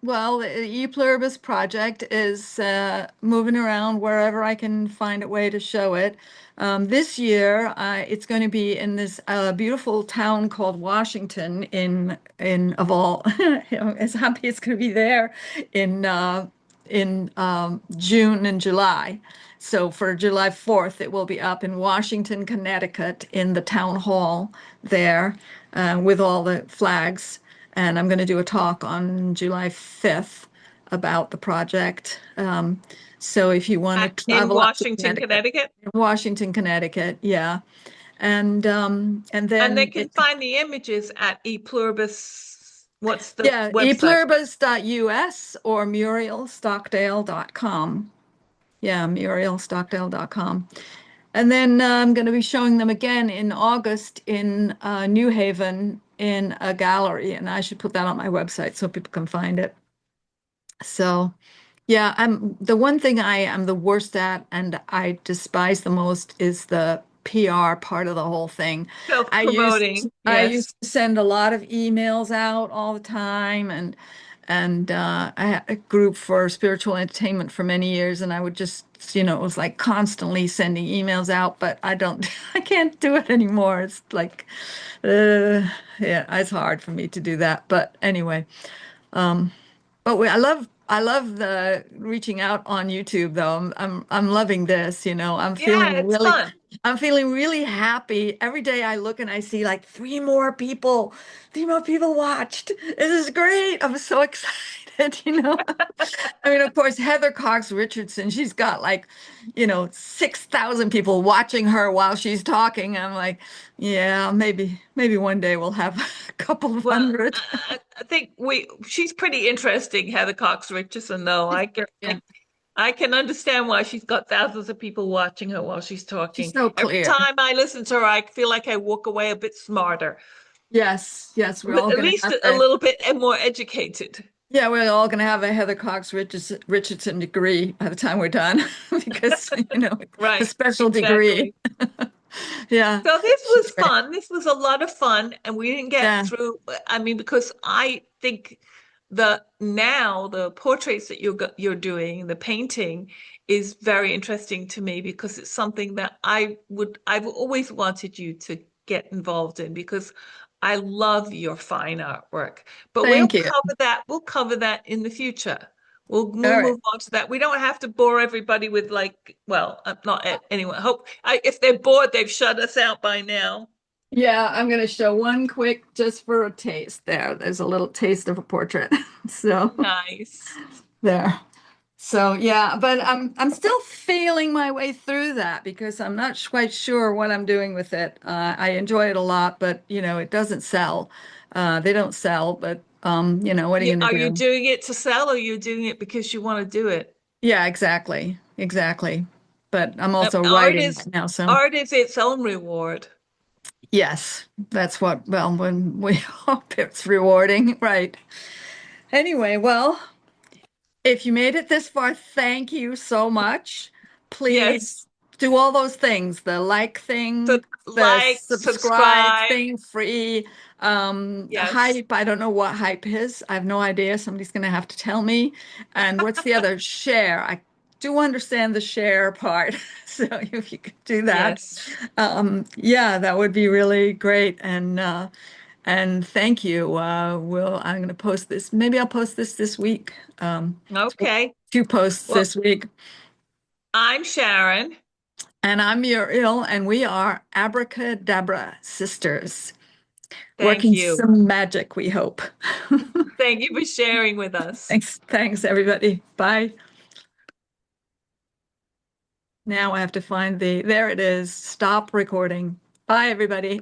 [SPEAKER 1] well, the E Pluribus project is moving around wherever I can find a way to show it. This year, it's going to be in this beautiful town called Washington. In of all, as happy it's going to be there in June and July. So for July 4th, it will be up in Washington, Connecticut, in the town hall there with all the flags. And I'm going to do a talk on July 5th about the project. So if you want to
[SPEAKER 3] In
[SPEAKER 1] travel up to
[SPEAKER 3] Washington,
[SPEAKER 1] Connecticut,
[SPEAKER 3] Connecticut.
[SPEAKER 1] Washington, Connecticut, yeah. And
[SPEAKER 3] And they
[SPEAKER 1] then
[SPEAKER 3] can find the images at E Pluribus. What's the
[SPEAKER 1] yeah,
[SPEAKER 3] website?
[SPEAKER 1] epluribus.us or murielstockdale.com. Yeah, murielstockdale.com. And then I'm going to be showing them again in August in New Haven in a gallery, and I should put that on my website so people can find it. So, yeah, I'm the one thing I am the worst at and I despise the most is the PR part of the whole thing.
[SPEAKER 3] Self-promoting.
[SPEAKER 1] I
[SPEAKER 3] Yes.
[SPEAKER 1] used to send a lot of emails out all the time and I had a group for spiritual entertainment for many years and I would just, it was like constantly sending emails out, but I don't I can't do it anymore. It's like yeah, it's hard for me to do that. But anyway, but I love the reaching out on YouTube though. I'm loving this,
[SPEAKER 3] Yeah, it's fun.
[SPEAKER 1] I'm feeling really happy. Every day I look and I see like three more people watched. This is great. I'm so excited. I mean, of course, Heather Cox Richardson, she's got like, 6,000 people watching her while she's talking. I'm like, yeah, maybe one day we'll have a couple of
[SPEAKER 3] Well,
[SPEAKER 1] hundred.
[SPEAKER 3] I think she's pretty interesting, Heather Cox Richardson, though.
[SPEAKER 1] Yeah.
[SPEAKER 3] I can understand why she's got thousands of people watching her while she's
[SPEAKER 1] She's
[SPEAKER 3] talking.
[SPEAKER 1] so
[SPEAKER 3] Every
[SPEAKER 1] clear.
[SPEAKER 3] time I listen to her, I feel like I walk away a bit smarter,
[SPEAKER 1] Yes, yes, we're all
[SPEAKER 3] at
[SPEAKER 1] gonna
[SPEAKER 3] least
[SPEAKER 1] have
[SPEAKER 3] a
[SPEAKER 1] a
[SPEAKER 3] little bit and more educated.
[SPEAKER 1] Heather Cox Richardson degree by the time we're done because a
[SPEAKER 3] Right,
[SPEAKER 1] special degree.
[SPEAKER 3] exactly.
[SPEAKER 1] Yeah,
[SPEAKER 3] So this
[SPEAKER 1] she's
[SPEAKER 3] was
[SPEAKER 1] great.
[SPEAKER 3] fun. This was a lot of fun, and we didn't get
[SPEAKER 1] Yeah,
[SPEAKER 3] through. I mean, because I think the portraits that you're doing, the painting is very interesting to me because it's something that I've always wanted you to get involved in because I love your fine artwork. But
[SPEAKER 1] thank you.
[SPEAKER 3] we'll cover that in the future. We'll
[SPEAKER 1] All right.
[SPEAKER 3] move on to that. We don't have to bore everybody with like, well, not anyone. If they're bored, they've shut us out by now.
[SPEAKER 1] Yeah, I'm gonna show one quick just for a taste there. There's a little taste of a portrait. So
[SPEAKER 3] Nice.
[SPEAKER 1] there. So yeah, but I'm still feeling my way through that because I'm not quite sure what I'm doing with it. I enjoy it a lot, but it doesn't sell. They don't sell, but what are you gonna
[SPEAKER 3] Are you
[SPEAKER 1] do?
[SPEAKER 3] doing it to sell or are you doing it because you want to do it?
[SPEAKER 1] Yeah, exactly, exactly. But I'm also
[SPEAKER 3] Art
[SPEAKER 1] writing
[SPEAKER 3] is
[SPEAKER 1] right now, so
[SPEAKER 3] art is its own reward.
[SPEAKER 1] yes, that's what. Well, when we hope it's rewarding, right? Anyway, well. If you made it this far, thank you so much.
[SPEAKER 3] Yes.
[SPEAKER 1] Please do all those things, the like
[SPEAKER 3] So
[SPEAKER 1] thing, the
[SPEAKER 3] like,
[SPEAKER 1] subscribe
[SPEAKER 3] subscribe.
[SPEAKER 1] thing, free,
[SPEAKER 3] Yes.
[SPEAKER 1] hype. I don't know what hype is. I have no idea. Somebody's going to have to tell me. And what's the other? Share. do understand the share part. So if you could do that,
[SPEAKER 3] Yes.
[SPEAKER 1] yeah, that would be really great. And thank you. I'm going to post this. Maybe I'll post this week. Two,
[SPEAKER 3] Okay.
[SPEAKER 1] two posts
[SPEAKER 3] Well,
[SPEAKER 1] this week.
[SPEAKER 3] I'm Sharon.
[SPEAKER 1] And I'm Muriel, and we are Abracadabra sisters,
[SPEAKER 3] Thank
[SPEAKER 1] working
[SPEAKER 3] you.
[SPEAKER 1] some magic, we hope.
[SPEAKER 3] Thank you for sharing with us.
[SPEAKER 1] Thanks, everybody. Bye. Now I have to find there it is. Stop recording. Bye, everybody.